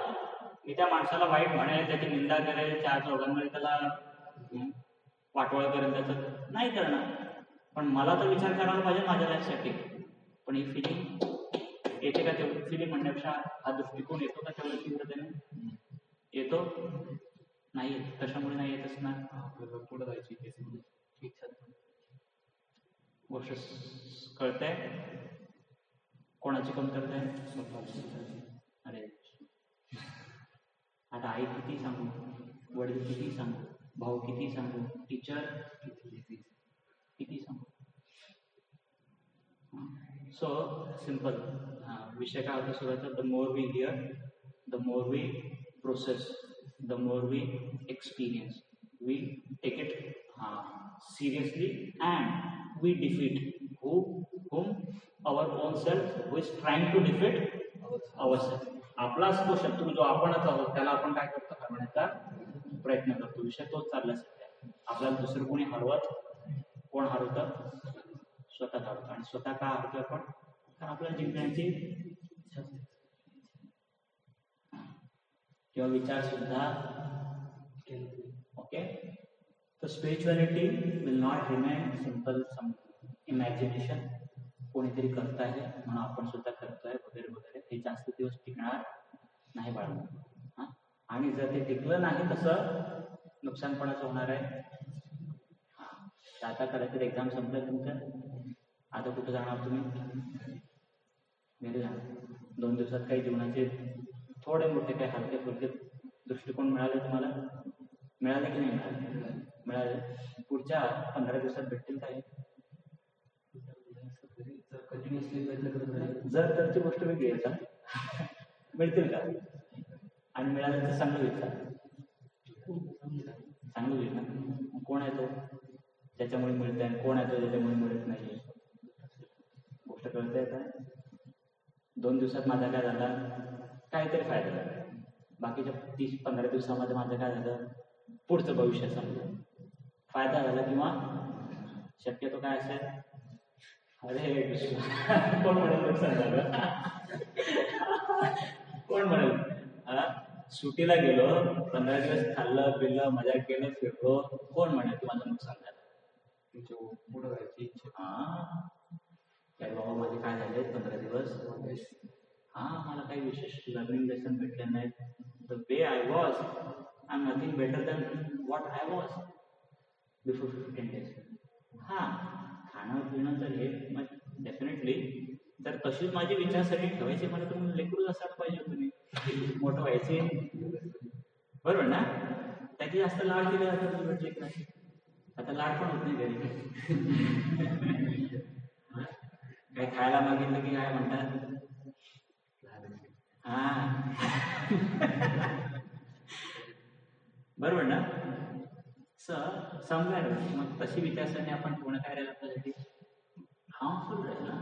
मी त्या माणसाला वाईट म्हणेल, त्याची निंदा करेल, चार चौघांमध्ये त्याला वाटोळ करेल, त्याचं नाही करणार. पण मला तर विचार करायला पाहिजे माझ्या लाईफसाठी. पण ही फिलिंग येते का? तेवढी फिलिंग म्हणण्यापेक्षा हा दृष्टिकोन येतो का तेवढं तीव्रतेने? येतो नाही येत. कशामुळे नाही येत असणार? आपल्याला पुढे जायची इच्छा गोष्ट कळतंय कोणाची कमतरता आहे? स्वतःची. अरे आता आई किती सांगू, वडील किती सांगू, भाऊ किती सांगू, टीचर किती सांगू? सो सिंपल विषय काय होता सुरुवातीला? The more we hear, the more we process, the more we experience, we take it seriously and we defeat whom our own self who is trying to defeat ourselves. आपलाच तो शत्रू जो आपणच आहोत त्याला आपण काय करतो? हरवण्याचा प्रयत्न करतो. विषय तोच चालला सध्या. आपल्याला दुसरं कोणी हरवत, कोण हरवतं? स्वतः हरवतो. आणि स्वतः का हरवतो आपण? कारण आपल्याला जिंकण्याची इच्छा असते किंवा विचार सुद्धा. Okay, so spirituality will not remain simple some imagination. कोणीतरी करत आहे म्हणून आपण सुद्धा करतोय वगैरे वगैरे, हे जास्त दिवस टिकणार नाही बाळा. आणि जर ते टिकलं नाही तसं नुकसानपणाचं होणार आहे. आता कदाचित एक्झाम संपलं तुमचं, आता कुठं जाणार तुम्ही? घरी जाणार. 2 दिवसात काही जीवनाचे थोडे मोठे काही हलके फुलके दृष्टिकोन मिळाले तुम्हाला? मिळाले की नाही मिळाले? मिळाले. पुढच्या 15 दिवसात भेटतील काय? कंटिन्युअसली प्रयत्न करत राहील. जर तरची गोष्ट वेगळी आहे का? मिळतील का? आणि मिळालं तर चांगलं होईल का? चांगलं होईल ना. कोण आहे तो ज्याच्यामुळे मिळत आहे, कोण आहे तो ज्याच्यामुळे मिळत नाही? गोष्ट कळते का? 2 दिवसात माझा काय झाला? काहीतरी फायदा झाला. बाकीच्या 30-15 दिवसामध्ये माझं काय झालं? पुढचं भविष्य समजलं, फायदा झाला. किंवा शक्यतो काय असेल? अरे कृष्ण, कोण म्हणेल नुकसान झालं? कोण म्हणेल? सुट्टीला गेलो, 15 दिवस खाल्लं पिल्लं मजा केलं फिरलो, कोण म्हणेल की माझं नुकसान झालं? पुढे जायची इच्छा. काय बाबा माझे काय झाले 15 दिवस? मला काही विशेष लर्निंग लेसन भेटले नाहीत. The way I was, I am nothing better than what I was before 15 days. खाणं पिणं तर हे डेफिनेटली जर तशीच माझी विचारसरणी ठेवायची मला, तर मग लेकरू असायला पाहिजे तुम्ही, मोठं व्हायचे. बरोबर ना? त्याची जास्त लाड दिले जातात उलट लेकरांची. आता लाड पण होत नाही घरी. काही खायला मागितलं की काय म्हणतात? बरोबर ना? समजा मग तशी विचारसरणी आपण पूर्ण करायला आपल्यासाठी हार्मफुल राहील ना,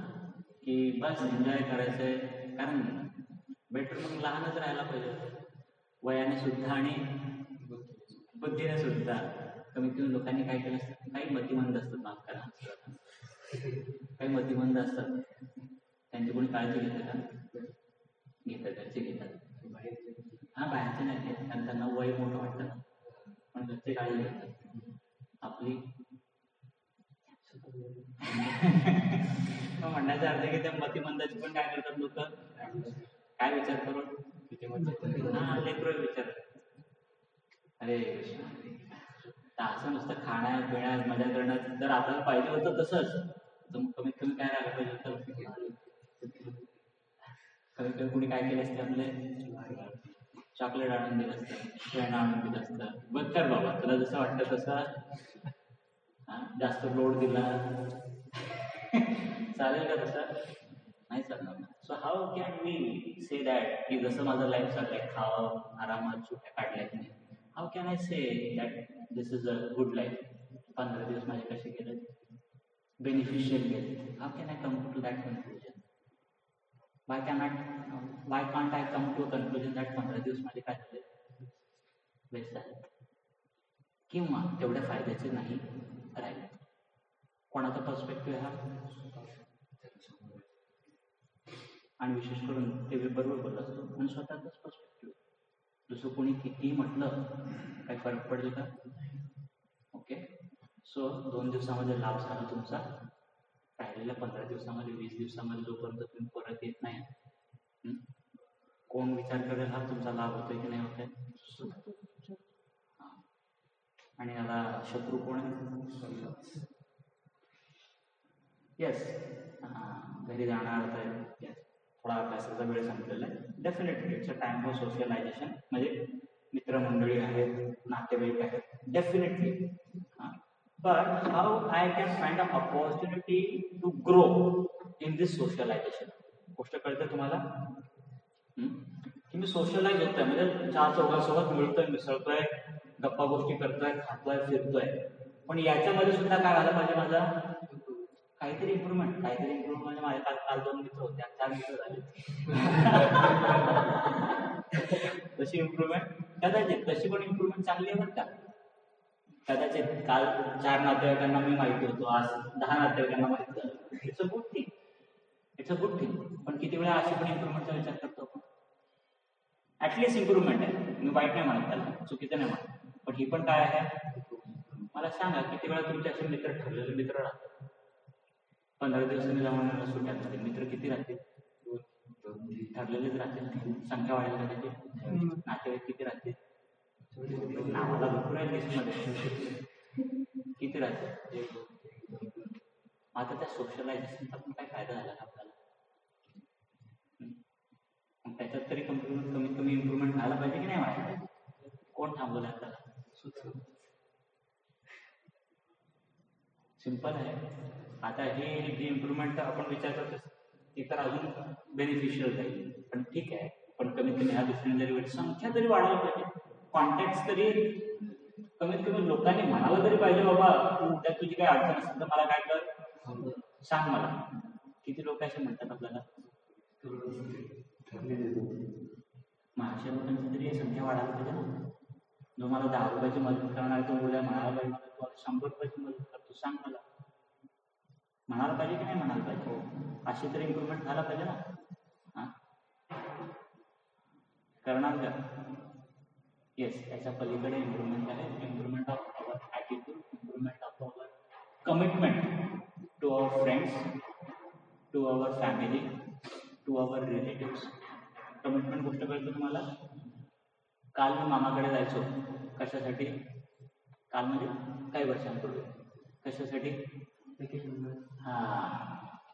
की बस एन्जॉय करायचंय. कारण बेटर मग लहानच राहायला पाहिजे वयाने सुद्धा आणि बुद्धीने सुद्धा. कमीत कमी लोकांनी काय केलं असतं? काही मतिमंद असतात, माफ करा, काही मतिमंद असतात, त्यांची कोणी काळजी घेते का? घेतात, घरचे घेतात. बाहेरचे नाही घेत, कारण त्यांना वय मोठं वाटतं, पण घरचे काळजी घेतात. आपली म्हणण्याचा अर्थ की त्या मतिमंदाची पण काय करतात लोक? काय विचार करून? लेकरं विचार. अरे असं नुसतं खाण्यात पिण्यात मजा करण्यात जर आपल्याला पाहिजे होतं तसंच, तर मग कमीत कमी काय राहायला पाहिजे होतं? कमीत कमी कुणी काय केलं असते? आपले चॉकलेट आणून दिलं असतं, पेन आणून दिलं असतं. बघ कर बाबा, तुला जसं वाटतं तसं. जास्त लोड दिला चालेल का? तसं नाही चालणार. So how can we say that की जसं माझं लाईफ चाललंय, खावं आरामात सुट्ट्या काढल्यात नाही, how can I say that this is a good life? 15 दिवस माझे कसे गेले? बेनिफिशियल गेले. How can I come to that conclusion? Why can't I come to conclusion that 15 दिवस माझे काय झाले वेस्ट झाले किंवा तेवढ्या फायद्याचे नाही राहिले. कोणाचा पर्स्पेक्टिव्ह हा? आणि विशेष करून ते बरोबर बोलत असतो आणि स्वतःचाच पर्स्पेक्टिव्ह. दुसरं कोणी कितीही म्हटलं काही फरक पडेल का? ओके. सो 2 दिवसामध्ये लाभ झाला तुमचा. राहिलेल्या 15 दिवसामध्ये 20 दिवसामध्ये जोपर्यंत तुम्ही परत येत नाही कोण विचार करेल हा तुमचा लाभ होतोय की नाही होतोय. आणि याला शत्रू कोण आहे? येस, घरी जाणार तर येस थोडा अभ्यासाचा वेळ संपलेला आहे. Definitely it's a time for socialisation. म्हणजे मित्रमंडळी आहेत, नातेवाईक आहेत, definitely. But how I can find an opportunity to grow in this socialization? गोष्ट कळते तुम्हाला की मी सोशलाइज होतोय म्हणजे 4 चौघांसोबत मिळतोय, मिसळतोय, गप्पा गोष्टी करतोय, खातोय, फिरतोय. पण याच्यामध्ये सुद्धा काय झालं पाहिजे माझा काहीतरी इम्प्रुव्हमेंट म्हणजे माझे काल 2 मित्र होते, 4 मित्र झाले. तशी इम्प्रुव्हमेंट कदाचित तशी पण इम्प्रुव्हमेंट चांगली आहे बरं का. कदाचित काल 4 नातेवाईकांना मी माहिती होतो, आज 10 नातेवाईकांना माहिती झालं. It's a good thing. पण किती वेळा अशी पण इम्प्रुव्हमेंटचा विचार करतो आपण. ऍटलिस्ट इम्प्रुव्हमेंट आहे, मी वाईट नाही म्हणत त्याला, चुकीचं नाही म्हणत. पण ही पण काय आहे मला सांगा, किती वेळा तुमचे असे मित्र ठरलेले मित्र राहतात. 15 दिवसांनी जाऊन सुट्ट्यात मित्र किती राहतील? ठरलेलेच राहतील. संख्या वाढेल का त्याची? नातेवाईक किती राहतील? नावाला भरपूर आहे लिस्टमध्ये. किती राहते? आता त्या सोशलायझेशनचा पण काय फायदा झाला का आपल्याला? त्याच्यात तरी कमीत कमी इम्प्रुव्हमेंट व्हायला पाहिजे की नाही व्हायला पाहिजे? कोण थांबवलं आपल्याला? सिंपल आहे. आता हे जी इम्प्रुव्हमेंट आपण विचार करतो ती तर अजून बेनिफिशियल जाईल. पण ठीक आहे, पण कमीत कमी ह्या दृष्टीने जरी संख्या तरी वाढायला पाहिजे. कॉन्टॅक्ट तरी कमीत कमी लोकांनी म्हणायला तरी पाहिजे, बाबा उद्या तुझी काही अडचण असेल तर मला काय कर, सांग मला. किती लोक असे म्हणतात आपल्याला? मग अशा लोकांची तरी संख्या वाढायला पाहिजे ना. जो मला 10 रुपयाची मदत करणार तो उद्या म्हणायला पाहिजे मला तू 100 रुपयाची मदत करतो, सांग मला. म्हणायला पाहिजे की नाही म्हणायला पाहिजे? अशी तरी इम्प्रुव्हमेंट व्हायला पाहिजे ना. करणार का? येस, याच्या पलीकडे इम्प्रुव्हमेंट आहे. Improvement of our attitude, improvement of our commitment to our friends, to our family, to our relatives. Commitment गोष्ट कळतो तुम्हाला? काल मी मामाकडे जायचो. कशासाठी? काल म्हणजे काही वर्षांपूर्वी. कशासाठी? की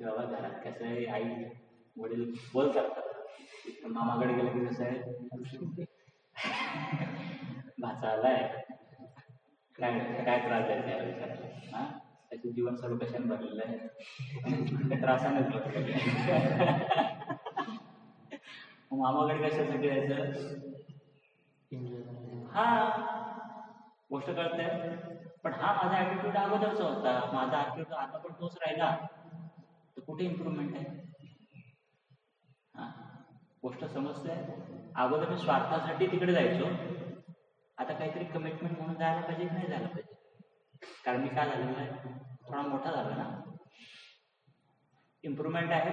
बाबा घरात कसं आहे, आई वडील बोल करतात. मामाकडे गेलं की कसं आहे, भाचा आलाय, काय काय त्रास द्यायचा या विचारायला. त्याचे जीवन सर्व कशाने भरलेलं आहे, त्रासानेच भरलेलं आहे. मामाकडे कशासाठी जायचं? गोष्ट कळते. पण हा माझा ॲटिट्यूड अगोदरचा होता, माझा ॲटिट्यूड आता पण तोच राहिला तर कुठे इम्प्रुव्हमेंट आहे? गोष्ट समजते. अगोदर मी स्वार्थासाठी तिकडे जायचो, आता काहीतरी कमिटमेंट म्हणून जायला पाहिजे की नाही जायला पाहिजे? कारण मी काय झालेलं आहे, थोडा मोठा झाला ना. इम्प्रुव्हमेंट आहे.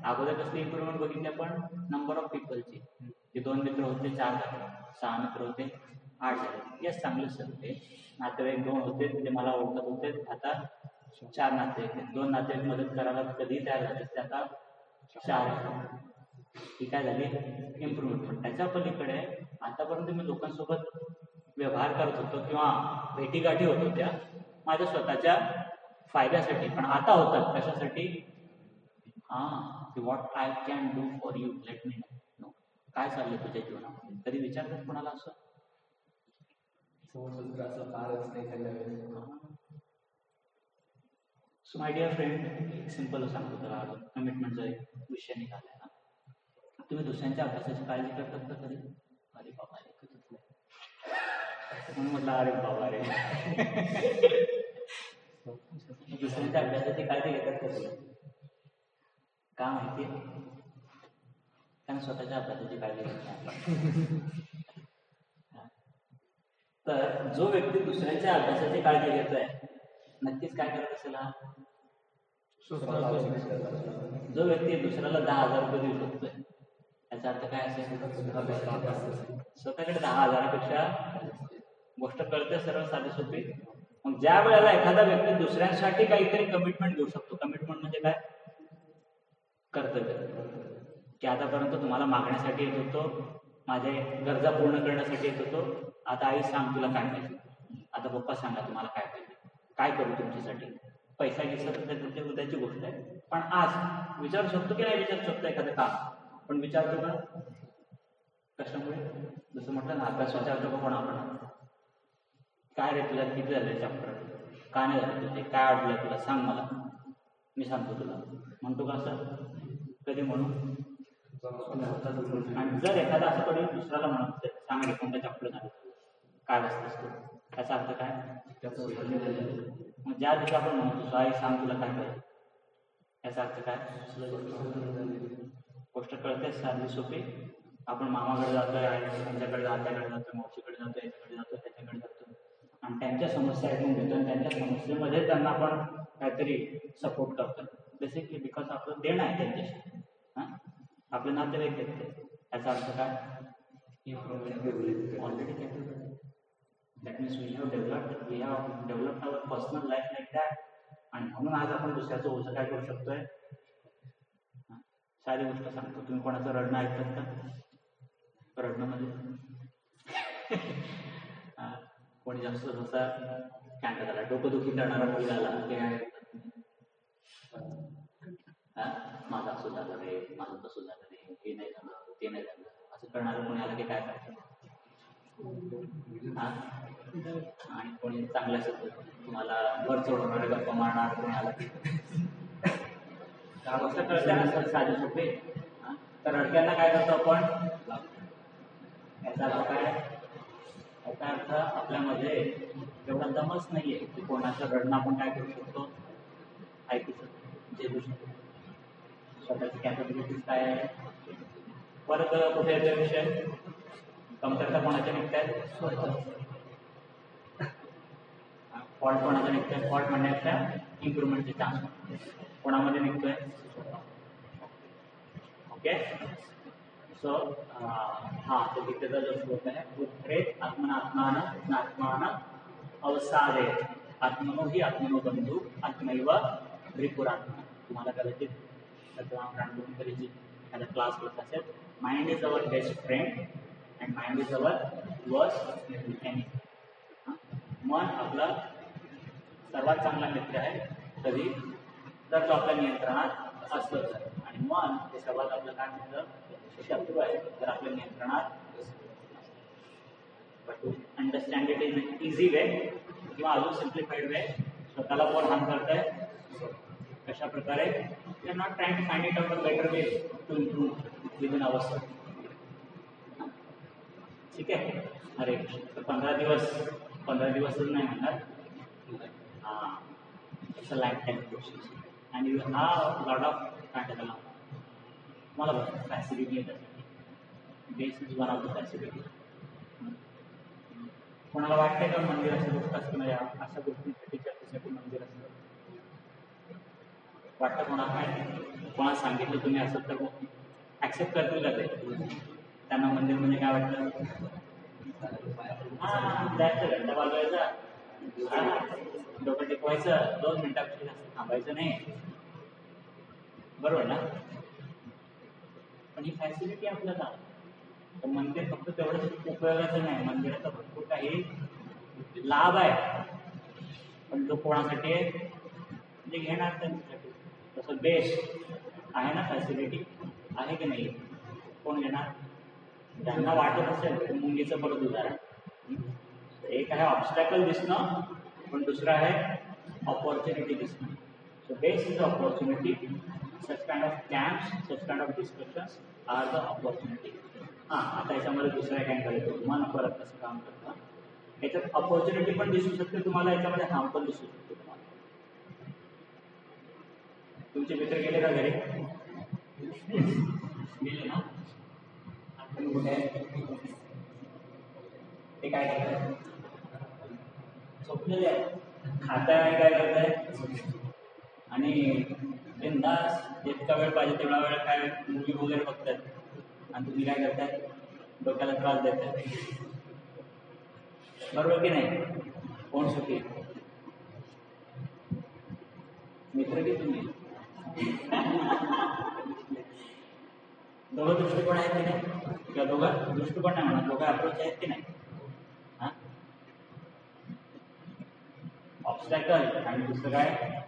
अगोदर कसली इम्प्रुव्हमेंट बघितली आपण? नंबर ऑफ पीपलची. जे 2 मित्र होते 4 झाले, 6 मित्र होते 8 झाले. येस, चांगले सर होते. नातेवाईक 2 होते, ते मला ओळखत होते, आता 4 नातेवाईक आहेत. 2 नातेवाईक मदत करायला कधी तयार झाले, ते आता 4 आहेत. ही काय झाली? इम्प्रुव्हमेंट. पण त्याच्या पलीकडे आतापर्यंत मी लोकांसोबत व्यवहार करत होतो किंवा भेटीगाठी होत होत्या माझ्या स्वतःच्या फायद्यासाठी, पण आता होतात कशासाठी? What I can do for you, let me know. काय चाललंय तुझ्या जीवनामध्ये? कधी विचारतात कोणाला असं? So my dear friend, simple सांगतो त्याला. कमिटमेंटचा एक विषय निघाला ना. तुम्ही दुसऱ्यांच्या अभ्यासाची काळजी करतात का कधी? अरे बाबा म्हणून म्हटलं अरे बाबा रे. दुसऱ्यांच्या अभ्यासाची काळजी घेतात का? का माहितीये? कारण स्वतःच्या अभ्यासाची काळजी घेत नाही. तर जो व्यक्ती दुसऱ्याच्या अभ्यासाची काळजी घेतोय नक्कीच काय करत असेल हा? जो व्यक्ती दुसऱ्याला 10,000 रुपये देऊ शकतोय याचा अर्थ काय असेल? स्वतःकडे 10,000पेक्षा गोष्ट कळते सरळ साधी सोपी. मग ज्या वेळेला एखादा व्यक्ती दुसऱ्यांसाठी काहीतरी कमिटमेंट घेऊ शकतो, कमिटमेंट म्हणजे काय? कर्तव्य, की आतापर्यंत तुम्हाला मागण्यासाठी येत होतो, माझ्या गरजा पूर्ण करण्यासाठी येत होतो, आता आई सांग तुला काय पाहिजे, आता पप्पा सांगा तुम्हाला काय पाहिजे, काय करू तुमच्यासाठी. पैसा घ्यायचा तर उद्याची गोष्ट आहे, पण आज विचारू शकतो की नाही विचारू शकतो एखादं काम, पण विचारतो का? कशामुळे? जसं म्हटलं ना, अभ्यास विचारतो का? पण आपण काय रे तुला किती झालं चॅप्टर, का नाही झालं तुझे, काय अडलं तुला, सांग मला, मी सांगतो तुला. म्हणतो का असं? कधी म्हणून? आणि जर एखादा असं कधी दुसऱ्याला म्हणत असेल, सांग कोणत्या चॅप्टर झालं, काय वाचतोस तू, त्याचा अर्थ काय? मग ज्या दिवशी आपण म्हणतो आई सांग तुला काय पाहिजे, याचा अर्थ काय? गोष्ट कळते साधी सोपी. आपण मामाकडे जातोय, त्यांच्याकडे आत्याकडे जातोय, मावशीकडे जातोय, याच्याकडे जातोय, त्याच्याकडे जातोय आणि त्यांच्या समस्या ऐकून घेतो आणि त्यांच्या समस्येमध्ये त्यांना आपण काहीतरी सपोर्ट करतो, बेसिकली बिकॉज आपलं देणं आहे त्यांच्याशी. आपले नातेवाईक आहेत, याचा अर्थ काय? Already capable. That means we have developed our personal life like that. आणि म्हणून आज आपण दुसऱ्याचं ओझं काय करू शकतोय? साधी गोष्ट सांगतो, तुम्ही कोणाचं रडणं ऐकतात का? रडणं म्हणजे कोणी जास्त जसा काय झाला डोकंदुखी करणारा मुलगा आला ते माझं असं झालं रे, माझं तसं झालं रे, हे नाही झालं, ते नाही झालं, असं करणारं कोणी आलं की काय करतं? आणि कोणी चांगलं असं तुम्हाला वर चढवणारे गप्पा मारणार कोणी आलं की गोष्ट कळते ना सर, साधी सोपे. तर रडक्यांना काय करतो आपण? याचा अर्थ काय? याचा अर्थ आपल्यामध्ये एवढा दमच नाहीये की कोणाचं रडणं आपण काय करू शकतो? ऐकू शकतो, झेलू शकतो. स्वतःची कॅपॅबिलिटीज काय आहे? परत कुठे येतो विषय? कमतरता कोणाच्या निघतात? फॉल्ट कोणाचा निघतोय? फॉल्ट म्हणण्याच्या इम्प्रुव्हमेंटचे चान्स कोणामध्ये निघतोय? ओके. सो तो गीतेचा जो श्लोक आहे, उत्प्रेत आत्मनात्मान आत्मान अवसादे आत्मनो ही आत्मनो बंधू आत्मैव त्रिपुरात्मा. तुम्हाला कदाचित एखादा क्लास करत असेल, mind is our best friend and mind is our worst enemy. मन आपला सर्वात चांगला मित्र आहे कधी जर तो आपल्या नियंत्रणात असतो तर, आणि मन हे सर्वात आपलं काय म्हणतं शत्रू आहे जर आपल्या नियंत्रणात. But to understand it in easy way किंवा अजून सिम्प्लिफाईड वे, स्वतःला कोण हार्म करताय, कशा प्रकारे? We are not trying to find it out a better way to improve within our self. ठीक आहे. अरे तर 15 दिवसच नाही म्हणणार, it's a life time process and you have lot of काय त्याला मला बघा फॅसिलिटी आहे त्यासाठी. Base is one of the facility. कोणाला वाटतंय का मंदिर अशा गोष्ट असतं म्हणजे अशा गोष्टींसाठी त्यासाठी मंदिर असतं? वाटतं कोणाला? काय कोणाला सांगितलं तुम्ही असं तर ॲक्सेप्ट करतील का ते? त्यांना मंदिर म्हणजे काय वाटतं? जास्त घंटा वाजवायचा, डोकं टिकवायचं, 2 मिनिटापेक्षा जास्त थांबायचं नाही, बरोबर ना? पण ही फॅसिलिटी आपल्याला. तर मंदिर फक्त तेवढंच उपयोगाचं नाही, मंदिराचा भरपूर काही लाभ आहे, पण तो कोणासाठी आहे? म्हणजे घेणार त्यांच्यासाठी. तसं बेस्ट आहे ना, फॅसिलिटी आहे की नाही? कोण घेणार? ज्यांना वाटत असेल. मुंगीचं परत उदाहरण, एक आहे ऑब्स्टॅकल दिसणं, पण दुसरं आहे ऑपॉर्च्युनिटी दिसणं. So base is opportunity. such kind of camps, such kind of discussions are the opportunity. आता याच्यामध्ये दुसऱ्या अँगल येतो, मन परत कसं काम करतं. याच्यात ऑपॉर्च्युनिटी पण दिसू शकते तुम्हाला, याच्यामध्ये हार्म पण दिसू शकते तुम्हाला. तुमचे मित्र गेले का घरी? गेले ना? कुठे ते काय करताय झोपलेले आहे खाताय आणि काय करताय आणि बिंदास जितका वेळ पाहिजे तेवढा वेळ काय मूवी वगैरे बघतात आणि तुम्ही काय करताय डोक्याला त्रास देताय बरोबर की नाही कोण सुखी मित्र की तुम्ही दोघं दृष्टिकोन आहेत की नाही किंवा दोघं दृष्टिकोन नाही म्हणा दोघं अप्रोच आहेत की नाही हा ऑब्स्टॅकल आणि दुसरं काय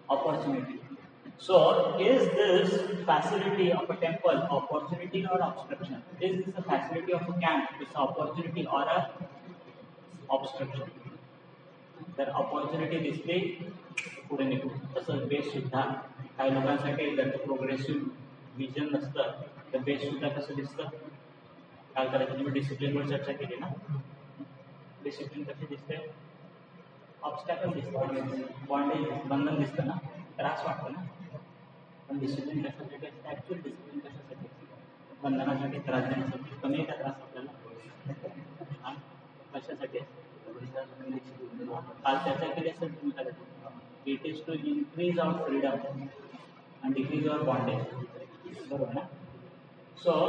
opportunity. So, is this facility of a temple opportunity or obstruction? Is this a facility of a camp? It's an opportunity or a obstruction? तर opportunity दिसते पुढे निघू तसंच बेस सुद्धा काही लोकांसाठी त्यांचं प्रोग्रेसिव्ह विजन नसतं तर बेस सुद्धा कसं दिसतं काय करायचं तुम्ही डिसिप्लिनवर चर्चा केली ना डिसिप्लिन कशी दिसते ऑब्स्टॅकल दिसतं बॉन्डेज बंधन दिसतं ना त्रास वाटतो ना पण डिसिप्लिन कशासाठी असतं ॲक्च्युअल डिसिप्लिन कशासाठी असतं बंधनासाठी त्रास देण्यासाठी कमी आहे का त्रास आपल्याला हां कशासाठी काल चर्चा केली असेल तुम्ही काय it is to increase our freedom and decrease our bondage बरोबर ना so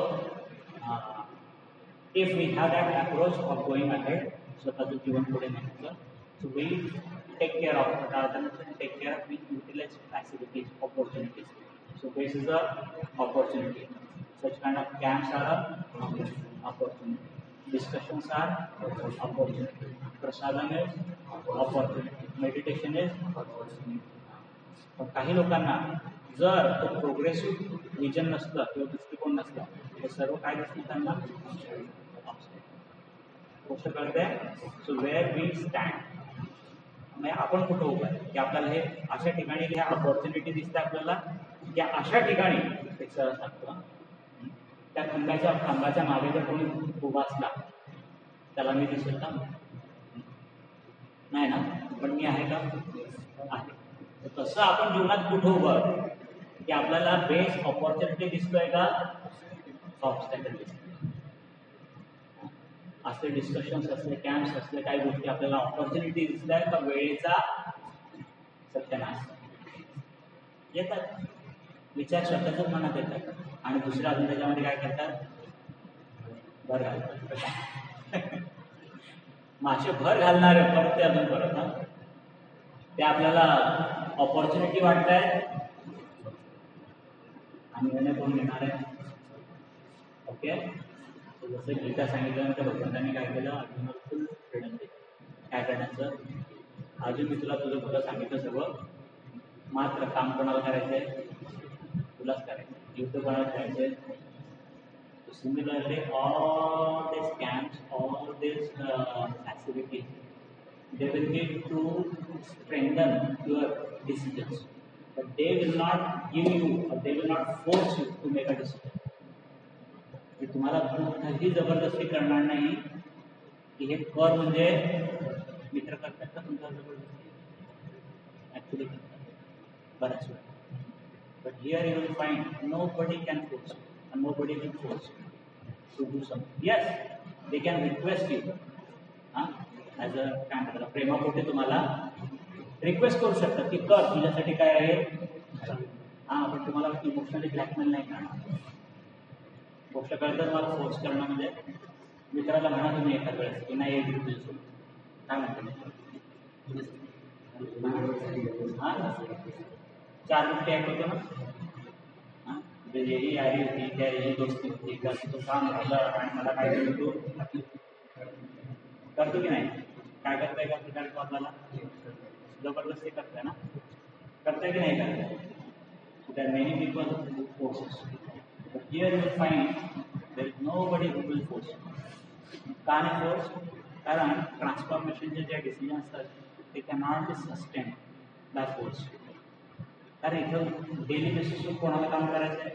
if we have that approach of going ahead स्वतःचं जीवन पुढे न्यायचं So we take care of rather than take care of we utilize facilities, opportunities. So this is a opportunity. Such kind of camps are a opportunity. Discussions are opportunity. Prasadam is opportunity. Meditation is opportunity. पण काही लोकांना जर तो progressive vision नसलं किंवा दृष्टिकोन नसला तर सर्व काय दिसतं त्यांना गोष्ट कळते सो वेअर वी स्टँड म्हणजे आपण कुठं उभं आहे की आपल्याला हे अशा ठिकाणी ह्या ऑपॉर्च्युनिटी दिसते आपल्याला या अशा ठिकाणी एक सरळ सांगतो त्या खांबाच्या मागे जर कोणी उभा असला त्याला मी दिसेल का नाही ना पण मी आहे का आहे तसं आपण जीवनात कुठं उभं की आपल्याला बेस्ट ऑपॉर्च्युनिटी दिसतोय का ऑब्स्टॅकल दिसतोय असले डिस्कशन्स असले कॅम्प्स असले काही गोष्टी आपल्याला ऑपॉर्च्युनिटी दिसल्या का वेळेचा सत्यानाश येतात विचार स्वतःच्याच मनात येतात आणि दुसऱ्या अजून त्याच्यामध्ये काय करतात भर घालतात मासे भर घालणारे परत ते अजून परत ना ते आपल्याला ऑपॉर्च्युनिटी वाटत आहे आणि निर्णय कोण घेणार आहे ओके जसं गीता सांगितल्यानंतर भगवंतांनी काय केलं अर्जुनाला फुल फ्रीडम दिली काय करण्याचं अजून मी तुला तुझं भलं सांगितलं सर्व मात्र काम कोणाला करायचंय तुलाच करायचं युद्ध कोणाला करायचंय similarly all this camps all this facilities they will give to strengthen your decisions but they will not give you they will not force you to make a decision की तुम्हाला कुठंही जबरदस्ती करणार नाही की हे कर म्हणजे मित्र करतात का तुमच्यावर जबरदस्ती ॲक्च्युली करतात बऱ्याच वेळा but here you will find nobody can force and nobody will force to do some yes they can request you हां ॲज अ काय म्हणतात प्रेमापोटी तुम्हाला रिक्वेस्ट करू शकतात की कर तुझ्यासाठी काय आहे हां पण तुम्हाला इमोशनली ब्लॅकमेल नाही करणार गोष्ट कळतं मला फोर्स करणं म्हणजे मित्राला म्हणा तुम्ही एखाद वेळेस की नाही एक दिवस काय म्हणतो हां 4 गोष्टी ऐकवतो ना हां यही आली होती क्या यही दोस्ती होती का तो काम झालं आणि मला काय करतो करतो की नाही काय करताय का ठिकाणी आपल्याला जबरदस्ती करताय ना करताय की नाही करताय there are many people who forces but here you will find there is nobody who will force का नाही फोर्स कारण ट्रान्सफॉर्मेशनचे जे डिसिजन असतात ते cannot be sustain by force कारण इथं डेली बेसिसवर कोणाला काम करायचं आहे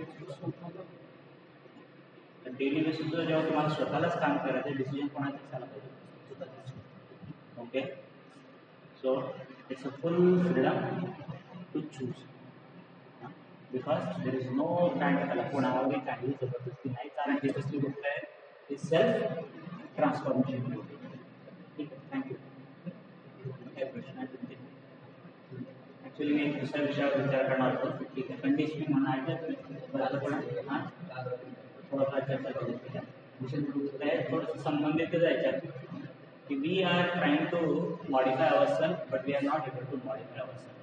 डेली बेसिसवर जेव्हा तुम्हाला स्वतःलाच काम करायचं डिसिजन कोणाचं झाला पाहिजे okay so it's a full freedom to choose because there is no kind त्याला कोणावरही काही जबरदस्ती नाही, कारण ही दुसरी गोष्ट आहे ती सेल्फ ट्रान्सफॉर्मेशन. ठीक आहे, थँक्यू. काय प्रश्न आहे तुमचे? ॲक्च्युली मी एक दुसऱ्या विषयावर विचार करणार होतो. ठीक आहे, कंडिशनिंग म्हणायचं बरं पण हां थोडाफार चर्चा करू. ठीक आहे, थोडंसं संबंधितच आहे याच्यात की we are trying to modify our self but we are not able to modify our self.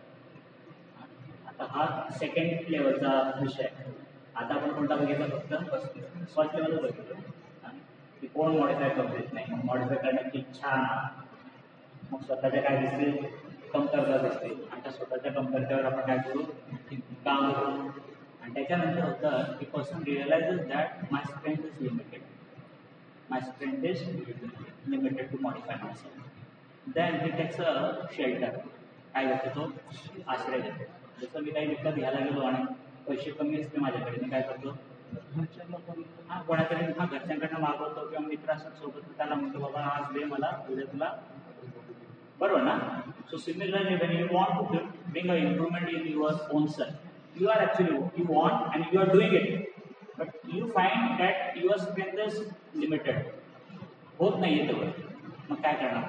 आता हा सेकंड लेवलचा विषय आहे. आता आपण कोणता बघितला? फक्त फर्स्ट लेवलच बघितलं की कोण मॉडिफाय करू देत नाही, मग मॉडिफाय करण्याची इच्छा, मग स्वतःच्या काय दिसतील कमतरता दिसतील, आणि त्या स्वतःच्या कमतरतेवर आपण काय करू काम करू. आणि त्याच्यानंतर होतं की person realises that my strength is limited, my strength is limited to modify myself. Then he takes a shelter. काय घेतो तो? आश्रय घेतो. जसं मी काही विकत घ्यायला गेलो आणि पैसे कमी असते माझ्याकडे, मी काय करतो? हां कोणाकडे घरच्यांकडनं मागवतो किंवा मित्र असतात सोबत, त्याला म्हणतो बाबा आज दे मला, उद्या तुला. बरोबर ना? So similarly when you want to bring a improvement in your own self, you are actually you want and you are doing it, but you find that your strength is limited. होत नाहीये तेवढं, मग काय करणार?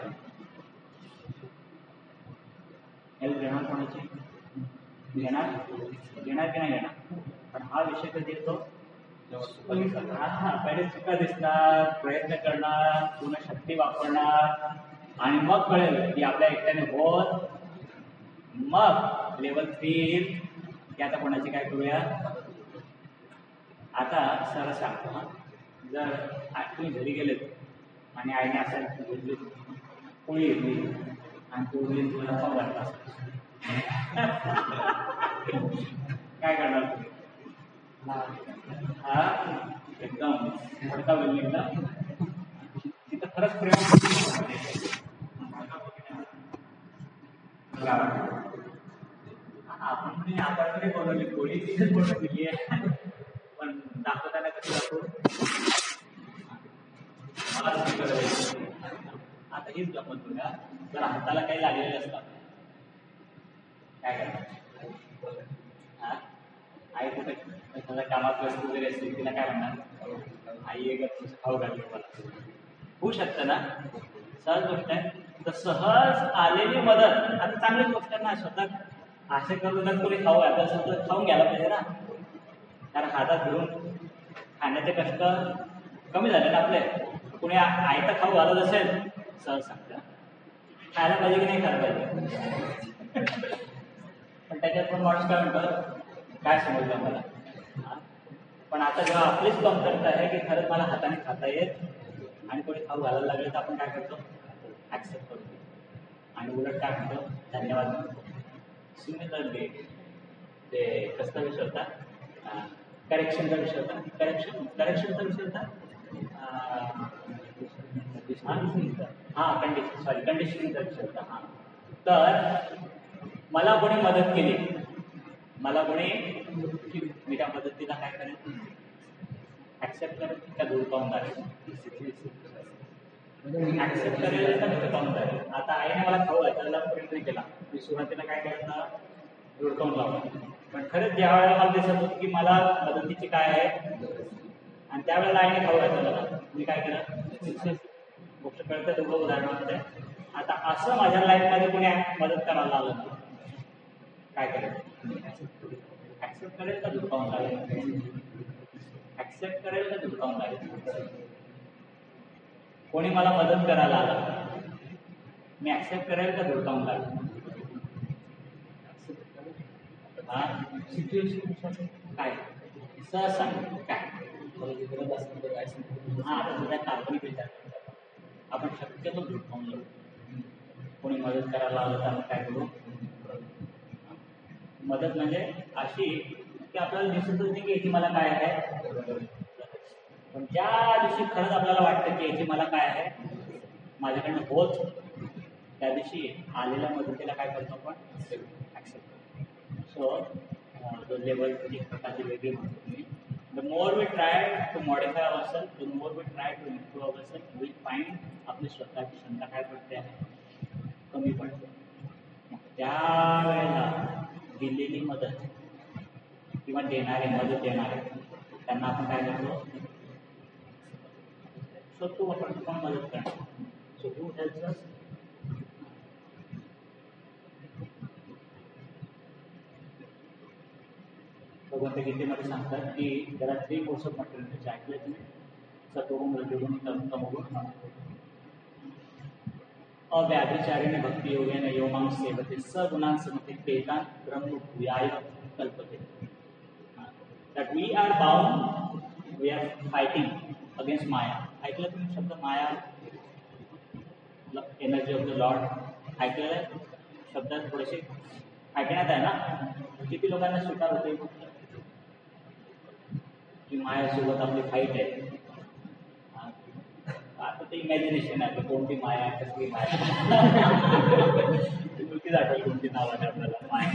Help घेणार कोणाची? घेणार की नाही घेणार? पण हा विषय कधी येतो? पहिले चुका दिसणार, प्रयत्न करणार, पूर्ण शक्ती वापरणार, आणि मग कळेल की आपल्या एकट्याने होत. मग लेवल 3 की आता कोणाची काय करूया? आता सर सांगतो हां, जर तुम्ही घरी गेलेत आणि आईने असं घेतली पोळी घेतली आणि पोळी तुम्हाला खाऊ घातला काय करणार तुम्ही? हा एकदम भडका बोलला तिथं खरंच प्रेम. आपण तरी बनवली पोळी, तिथेच बनवलेली आहे, पण दाखवताना कशी दाखवू? आता हीच गमत बघा, जर हाताला काही लागलेले असतात काय करणार? हा आई कुठे एखाद्या कामात व्यस्त वगैरे असते, तिला काय म्हणणार? आई एक खाऊ घालली मला. होऊ शकतं ना? सहज गोष्ट आहे. तर सहज आलेली मदत आता चांगलीच गोष्ट आहे ना. स्वतः असे करून कोणी खाऊ घालत असेल तर खाऊन घ्यायला पाहिजे ना, कारण हातात घेऊन खाण्याचे कष्ट कमी झाले ना आपले. कुणी आयता खाऊ घालत असेल सहज सांगतं खायला पाहिजे की नाही खायला पाहिजे. पण त्याच्यात पण माणूस काय म्हणतो, काय समजलं मला. पण आता जेव्हा आपलीच कमतरता आहे की खरंच मला हाताने खाता येत आणि कोणी खाऊ घालायला लागले तर आपण काय करतो? ॲक्सेप्ट करतो आणि उलट काय म्हणतो? धन्यवाद म्हणतो. सिमिलरली ते कसला विषय होता? करेक्शनचा विषय होता. करेक्शनचा विषय होता. कंडिशनिंगचा विषय होता. हां, तर मला कोणी मदत केली, मला कोणी, मी त्या मदतीला काय करेल? ॲक्सेप्ट करेल का दूर पाहून जाईल? ॲक्सेप्ट करेल का दूर पाहून जाईल? आता आईने मला खाऊ घालायला प्रयत्न केला, मी सुरुवातीला काय करायचं? दूर लावला. पण खरंच ज्या वेळेला मला दिसत होतं की मला मदतीची काय आहे, आणि त्यावेळेला आईने खाऊ घातलं, मी काय केलं? गोष्ट कळतं तेवढं उदाहरणामध्ये. आता असं माझ्या लाईफमध्ये कोणी मदत करायला आलं ना, काय करेल? ॲक्सेप्ट करेल का धुडकावून लागेल? ॲक्सेप्ट करेल का धुडकावून लागेल? कोणी मला मदत करायला आलं, मी ॲक्सेप्ट करेल का धुडकावून लागेल? हा सिच्युएशन काय सहज सांग काय गरज असेल तर काय सांग. हां, आता सध्या काल्पनिक विचार करतात आपण, शक्यतो धुडकावून लागू. कोणी मदत करायला आलं तर आपण काय करू? मदत म्हणजे अशी की आपल्याला दिसतच नाही की याची मला काय आहे, पण ज्या दिवशी खरंच आपल्याला वाटतं की याची मला काय आहे, माझ्याकडनं होत, त्या दिवशी आलेल्या मदतीला काय करतो आपण? ॲक्सेप्ट करतो. सो लेवल एक प्रकारची वेगळी म्हणतो मी. The more we try to modify our self, the more we try to improve our self, we find आपली स्वतःची क्षमता काय पडते आहे, कमी पडते. त्यावेळेला दिलेली मदत किंवा देणारे, मदत देणारे, त्यांना आपण काय करतो, शोधतो आपण कोण मदत करणार. सो हू हेल्प्स अस. भगवंत गीतेमध्ये सांगतात की जरा 3 कोर्स ऑफ मटेरियल ऐकले तुम्ही, सत्वगुण, रजोगुण, तमोगुण. अव्याभिचारेण भक्ती योगेन यो मां सेवते सगुणान् समते तेतान् ब्रह्म भूयाय कल्पते. That we are bound, we are fighting against Maya. ऐकलं तुम्ही शब्द माया, एनर्जी ऑफ द लॉर्ड ऐकलेलं आहे? शब्दात थोडेसे ऐकण्यात आहे ना. किती लोकांना स्वीकार होते की मायासोबत आपली फाईट आहे. आता ते इमॅजिनेशन आहे, कोणती माया आहे, कसली माया. तुझीच आठवली कोणती नाव आहे आपल्याला माया.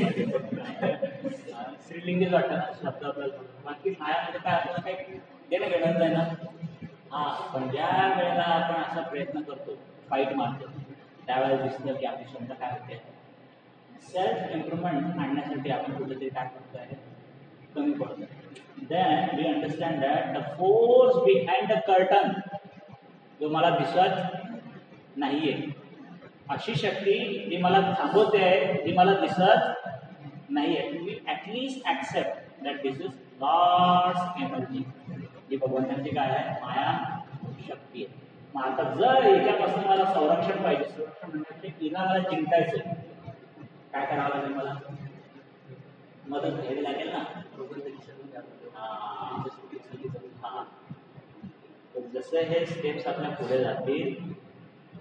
श्रीलिंगीच वाटतं ना शब्द आपल्याला. बाकी मायामध्ये काय आपल्याला काही देणं घेणं आहे ना. पण ज्या वेळेला आपण असा प्रयत्न करतो, फाईट मारतो, त्यावेळेला दिसतं की आपली क्षमता काय होते. सेल्फ इम्प्रुव्हमेंट आणण्यासाठी आपण कुठेतरी काय करतो आहे, कमी पडतो. Then we understand that the force behind the curtain, जो मला दिसत नाहीये, अशी शक्ती जी मला थांबवते आहे, जी मला दिसत नाहीये. We at least accept that this is God's energy. ही भगवंतांची काय आहे, माया शक्ती आहे. मग आता जर याच्यापासून मला संरक्षण पाहिजे, संरक्षण म्हणजे तिला मला जिंकायचं, काय करावं लागेल, मला मदत घ्यावी लागेल ना. जसे हे स्टेप्स आपल्या पुढे जातील,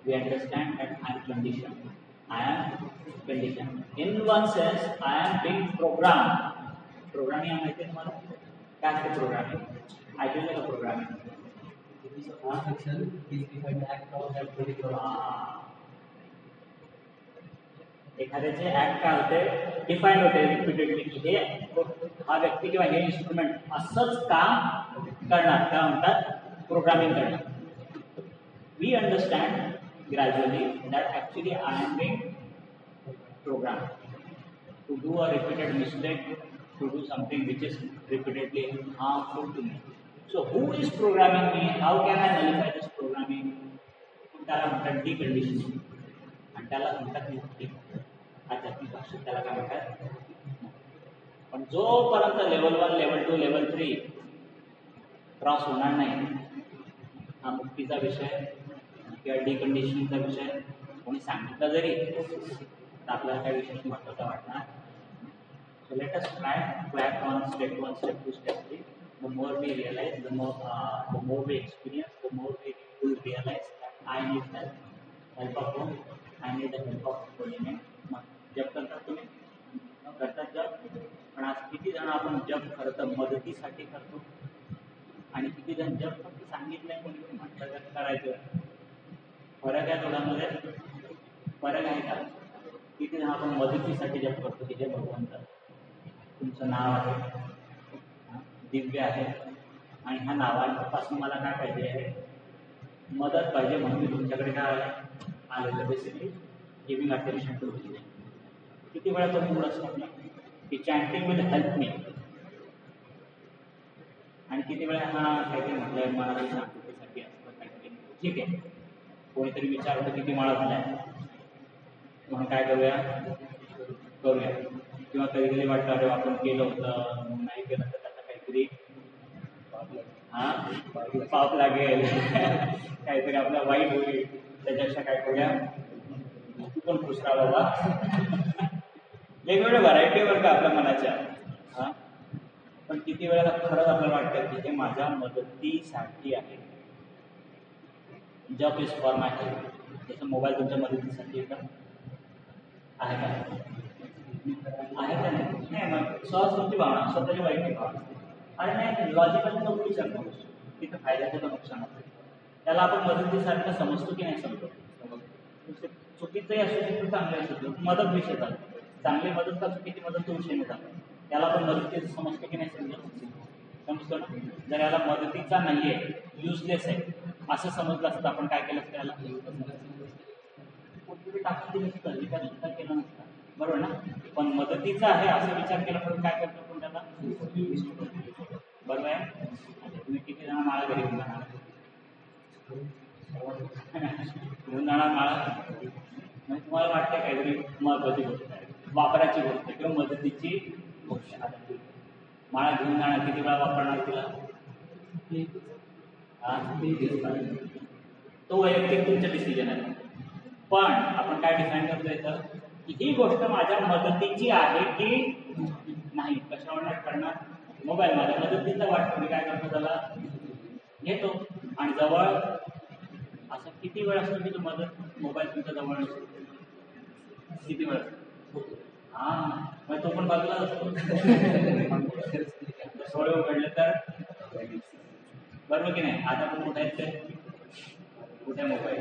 we understand that I am condition, I am condition. In one sense I am being program. Programming माहिती आहे तुम्हाला काय असते? प्रोग्रामिंग ऐकलं का? प्रोग्रामिंग एखाद्याचे ऍक्ट काय होते, डिफाईन होते रिपीटेडली की हे हा व्यक्ती किंवा हे इन्स्ट्रुमेंट असंच काम करणार, काय म्हणतात, प्रोग्रामिंग करणार. We understand gradually that actually I am being program to do a repeated mistake, to do something which is repeatedly harmful to me. So who is programming me? How can I nullify this programming? त्याला म्हणतात डिकंडिशनिंग, आणि त्याला म्हणतात मुक्ती. आध्यात्मिक भाषेत त्याला काय म्हणतात. पण जोपर्यंत लेवल 1, लेवल 2, लेवल 3 क्रॉस होणार नाही, हा मुक्तीचा विषय किंवा डिकंडिशनिंगचा विषय कोणी सांगितलं जरी तर आपल्याला काय विशेष महत्त्वाचा वाटणार. So let us try step 1, step 2, step 3. The more we realize, the more we experience, the more we will realize that I need help. Help of whom? I need the help of Holy Name. जप करतात तुम्ही, करतात जप. पण आज किती जण आपण जप करतो मदतीसाठी करतो, आणि किती जण जप फक्त सांगितलंय कोणी म्हटलं करायचं. फरक आहे दोघांमध्ये, फरक आहे का? किती जण आपण मदतीसाठी जप करतो की हे भगवंत तुमचं नाव आहे, दिव्य आहे, आणि ह्या नावापासून मला काय पाहिजे आहे, मदत पाहिजे, म्हणून मी तुमच्याकडे काय आलेलं. Basically giving attention to me. किती वेळा तो मूड असतो आपला की चॅन्टिंग विल हेल्प मी, आणि किती वेळा हा काहीतरी म्हटलंय मला शांततेसाठी असतं काहीतरी. ठीक आहे, कोणीतरी विचारतं किती माळा झालाय, म्हणून काय करूया, किंवा कधी कधी वाटतं अरे आपण केलं होतं, नाही केलं तर त्याचा काहीतरी पाप लागेल, काहीतरी आपला वाईट होईल, त्याच्यापेक्षा काय करूया तू पण खुश राहा बाबा. वेगवेगळ्या व्हरायटीवर का आपल्या मनाच्या. पण किती वेळेला खरंच आपल्याला वाटतं की हे माझ्या मदतीसाठी आहे. जप इज फॉर माय हेल्प. जसं मोबाईल तुमच्या मदतीसाठी आहे का? आहे का? आहे का नाही? मग सहज तुमची भावना, स्वतःची वाईट भावना. आणि नाही लॉजिकल नको विचार करू, तिथं फायद्याचं तर नुकसान होतं. त्याला आपण मदतीसारखं समजतो की नाही समजतो. चुकीचंही असू शकतो, चांगलं असू शकतो. मदत विषय झाला, चांगली मदत का चुकीची मदत तो विषय नाही. त्याला आपण मदतीचं समजतो की नाही समजतो ना. जर याला मदतीचा नाहीये, युजलेस आहे असं समजलं असतं, आपण काय केलं असतं, याला कुठेतरी टाकून दिलं असतं, विचार सुद्धा केला नसता, बरोबर ना. पण मदतीचा आहे असं विचार केला म्हणून काय करतो आपण त्याला बरोबर आहे. तुम्ही किती जण माळा घरी घेऊन जाणार? घेऊन जाणार माळा म्हणजे तुम्हाला वाटतं काहीतरी महत्वाची गोष्ट आहे, वापराची गोष्ट आहे किंवा मदतीची गोष्ट आहे. माळा घेऊन जाणार, किती वेळा वापरणार तिला? तो वैयक्तिक तुमचं डिसिजन आहे. पण आपण काय डिसाईड करतो येतं की ही गोष्ट माझ्या मदतीची आहे की नाही. कशावर करणार? मोबाईल माझ्या मदतीचा वाटतो, मी काय करतो त्याला घेतो आणि जवळ. असं किती वेळ असतो की तो मदत मोबाईल तुमच्या जवळ नसतो? किती वेळ? मग तो पण बाजूला असतो. डोळे उघडले तर बरोबर की नाही? आता पण कुठे आहेत ते? कुठे मोबाईल?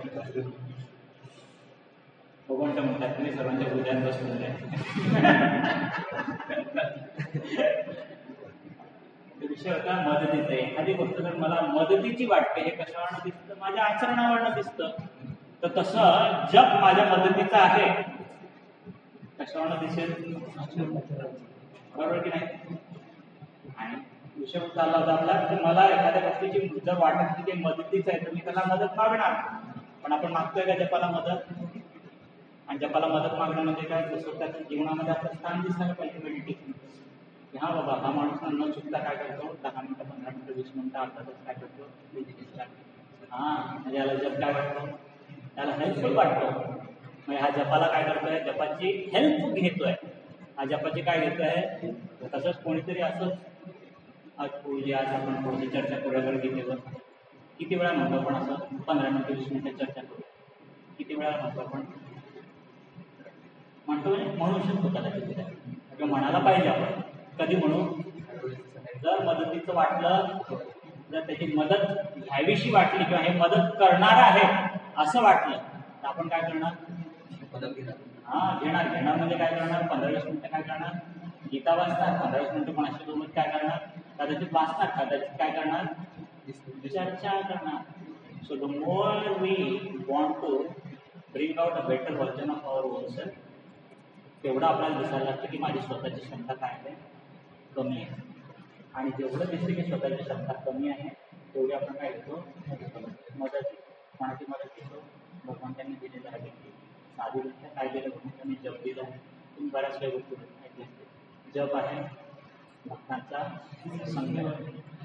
भगवंत म्हणतात तुम्ही सर्वांच्या हृदयात बसलेले आहे. विषय होता मदतीचा. एखादी गोष्ट जर मला मदतीची वाटते, हे कशावरनं दिसतं? माझ्या आचरणावरनं दिसतं. तर तसं जप माझ्या मदतीचा आहे, कशावरनं दिसेल? बरोबर की नाही? आणि विषय चालला होता आपला की मला एखाद्या गोष्टीची जर वाटत की ते मदतीचं आहे तर मी त्याला मदत मागणार. पण आपण मागतोय का जपाला मदत? आणि जपाला मदत मागणं म्हणजे काय? स्वतःच्या जीवनामध्ये आपलं स्थान दिसायला पाहिजे मेडिटेशन. की हा बाबा, हा माणूस न चुकता काय करतो? 10 मिनिटं, 15 मिनिटं, 20 मिनिटं, अर्धा तास काय करतो? म्हणजे याला जप काय वाटतो? त्याला हेल्पफुल वाटतो. म्हणजे हा जपाला काय करतोय? जपाची हेल्प घेतोय. हा जपाची काय घेतोय? तसंच कोणीतरी असंच आज आपण थोडी चर्चा करूया गीतेवर. किती वेळा म्हणतो आपण असं? 15 मिनिटं 20 मिनिटं चर्चा करू. किती वेळा म्हणतो आपण? म्हणतो म्हणू शकतो कदाचित किंवा म्हणायला पाहिजे आपण. कधी म्हणू? जर मदतीचं वाटलं, जर त्याची मदत घ्यावीशी वाटली किंवा हे मदत करणार आहे असं वाटलं तर आपण काय करणार? मदत घेणार. घेणार म्हणजे काय करणार? 15-20 मिनिटं काय करणार? गीता वाचणार. 15-20 मिनिटं कोणाशी सोबत काय करणार? कदाचित वाचणार. कदाचित काय करणार? चर्चा करणार. So the more we want to bring out a better version of our own self, तेवढं आपल्याला दिसायला लागतं की माझी स्वतःची क्षमता काय आहे? कमी आहे. आणि जेवढं दिसतं की स्वतःची क्षमता कमी आहे तेवढी आपण काय घेतो? मदत. कोणाची मदत घेतो? भगवंतांनी दिलेलं आहे. साधी गोष्ट काय केलं? भगवंतांनी जप दिलं आहे. तुम्ही बऱ्याच काही गोष्टी ऐकल्या असतील. जप आहे भक्तांचा संघ,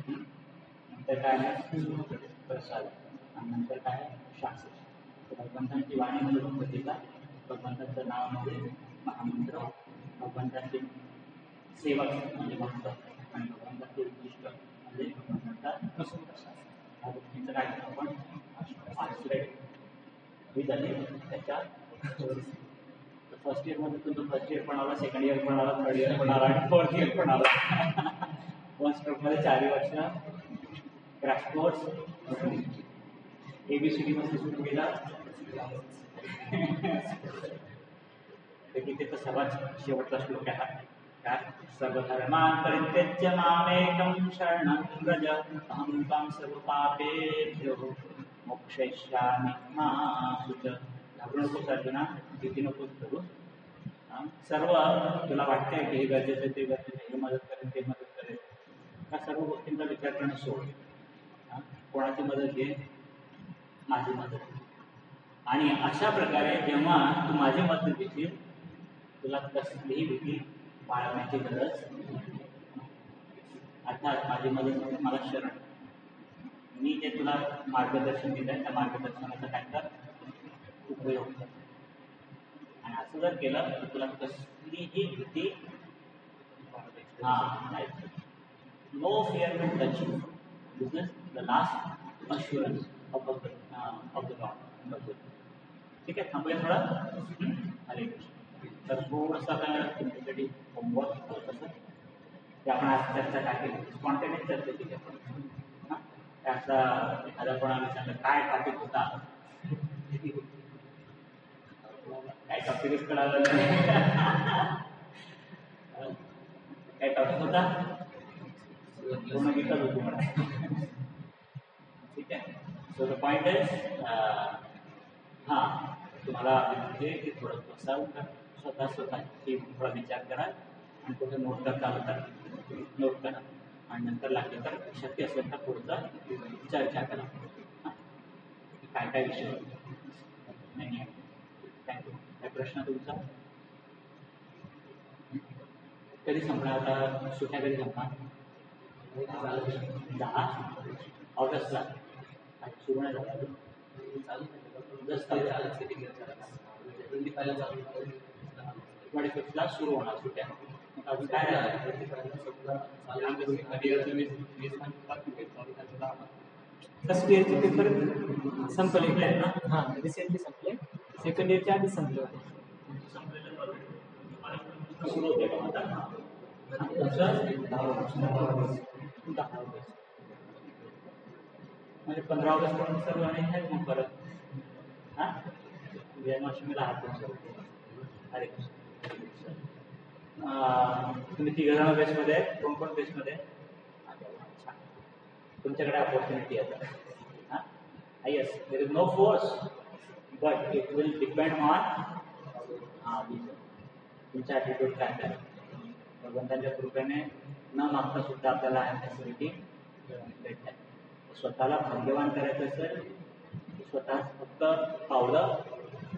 नंतर काय आहे? प्रसाद, आणि नंतर काय आहे? शास्त्र. भगवंतांची वाणी म्हणजे भगवतीचा, भगवंतांचं नाव म्हणजे महामंत्र, भगवंतांचे सेवक म्हणजे भक्त, आणि भगवंताचे उद्दिष्ट म्हणजे भगवंतांचा प्रसाद. ह्या गोष्टींचं काय करतो आपण? आश्रय हे झाले त्याच्या फर्स्ट इयरमध्ये. तुमचं फर्स्ट इयर पण आला, सेकंड इयर पण आला, थर्ड इयर पण आला आणि फोर्थ इयर पण आला. वन स्ट्रोकमध्ये 4 वर्ष क्रॅश कोर्स ABCD मध्ये सुरू केला. तिथे तर सर्वात शेवटचा श्लोक आहे. काय? सर्वधर्मान् परित्यज्य मामेकं शरणं व्रज, अहं त्वां सर्वपापेभ्यो मोक्षयिष्यामि मा शुच. घाबरू नकोस अर्जुना, भीती नकोस करू. सर्व तुला वाटतंय की हे गरजेचं आहे, ते गरजेचं आहे, हे मदत करेल, ते मदत करेल, त्या सर्व गोष्टींचा विचार करणं सोड. कोणाची मदत घे? माझी मदत. आणि अशा प्रकारे जेव्हा तू माझी मदत घेशील तुला कसलीही भीती बाळगण्याची गरज नाही. अर्थात माझी मदत म्हणजे मला शरण. मी जे तुला मार्गदर्शन दिलं आहे त्या मार्गदर्शनाचा काय कर? उपयोग कर. आणि असं जर केलं तर तुला कसलीही भीती no fear will touch you. This is the last assurance of the Lord. ठीक आहे, थांबूया थोडा. हरे कृष्ण. तर थोडंसं आता तुमच्यासाठी होमवर्क कसं ते आपण आज चर्चा काय केली? स्पॉन्टेनियस चर्चा केली आपण. त्याचा एखादा कोणाला विचारलं काय टॉपिक होता, काय टॉपिकच कळालं काय टॉपिक होता? पूर्ण गीताच होती म्हणा. ठीक आहे. सो द पॉइंट इज तुम्हाला म्हणजे थोडं बसावं का स्वतःची थोडा विचार करा आणि कुठे नोट करता आलं तर नोट करा आणि नंतर लागले तर शक्य असेल तर पुढचा चर्चा करा. हां, काय काय विषय नाही आहे. थँक्यू. काय प्रश्न तुमचा? कधी संपणार आता? सुट्ट्या कधी संपणार? 10 ऑगस्टला. सुरू नाही झाला अजून. जस्ट ला सुरू होणार सुट्ट्या. मग अजून काय फर्स्ट इयरचे पेपर संपले ना. हां, रिसेंटली संपले. सेकंड इयरच्या आधी संपले होते. सुरू होते का आता? 10 ऑगस्ट म्हणजे 15 ऑगस्ट पर्यंत सर्व आहेत मग परत. हां, जन्माष्टमीला आहात सर. अरे तुम्ही 3 जण बेसमध्ये आहेत. कोण कोण बेसमध्ये? अच्छा, तुमच्याकडे अपॉर्च्युनिटी आहे. हां, yes, there is no force but it will depend on तुमच्या ॲटिट्यूड काय काय. भगवंतांच्या कृपेने न मागता सुद्धा आपल्याला फॅसिलिटी भेटतात. स्वतःला भाग्यवान करायचं असेल स्वतः फक्त पावलं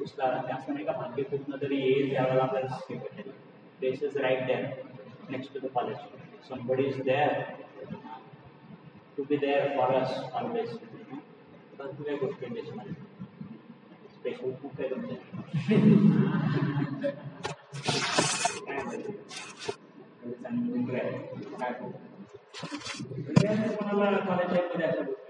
उचला लागते. असं नाही का भाग्य कुठनं तरी येईल त्यावेळेला आपल्याला स्किप भेटेल. This is right there next to the college. Somebody is there to be there for us always. भरपूर काही गोष्टी देशमध्ये स्पेशल खूप काही तुमच्या काय कोणाला कॉलेज लाईफमध्ये अशा गोष्टी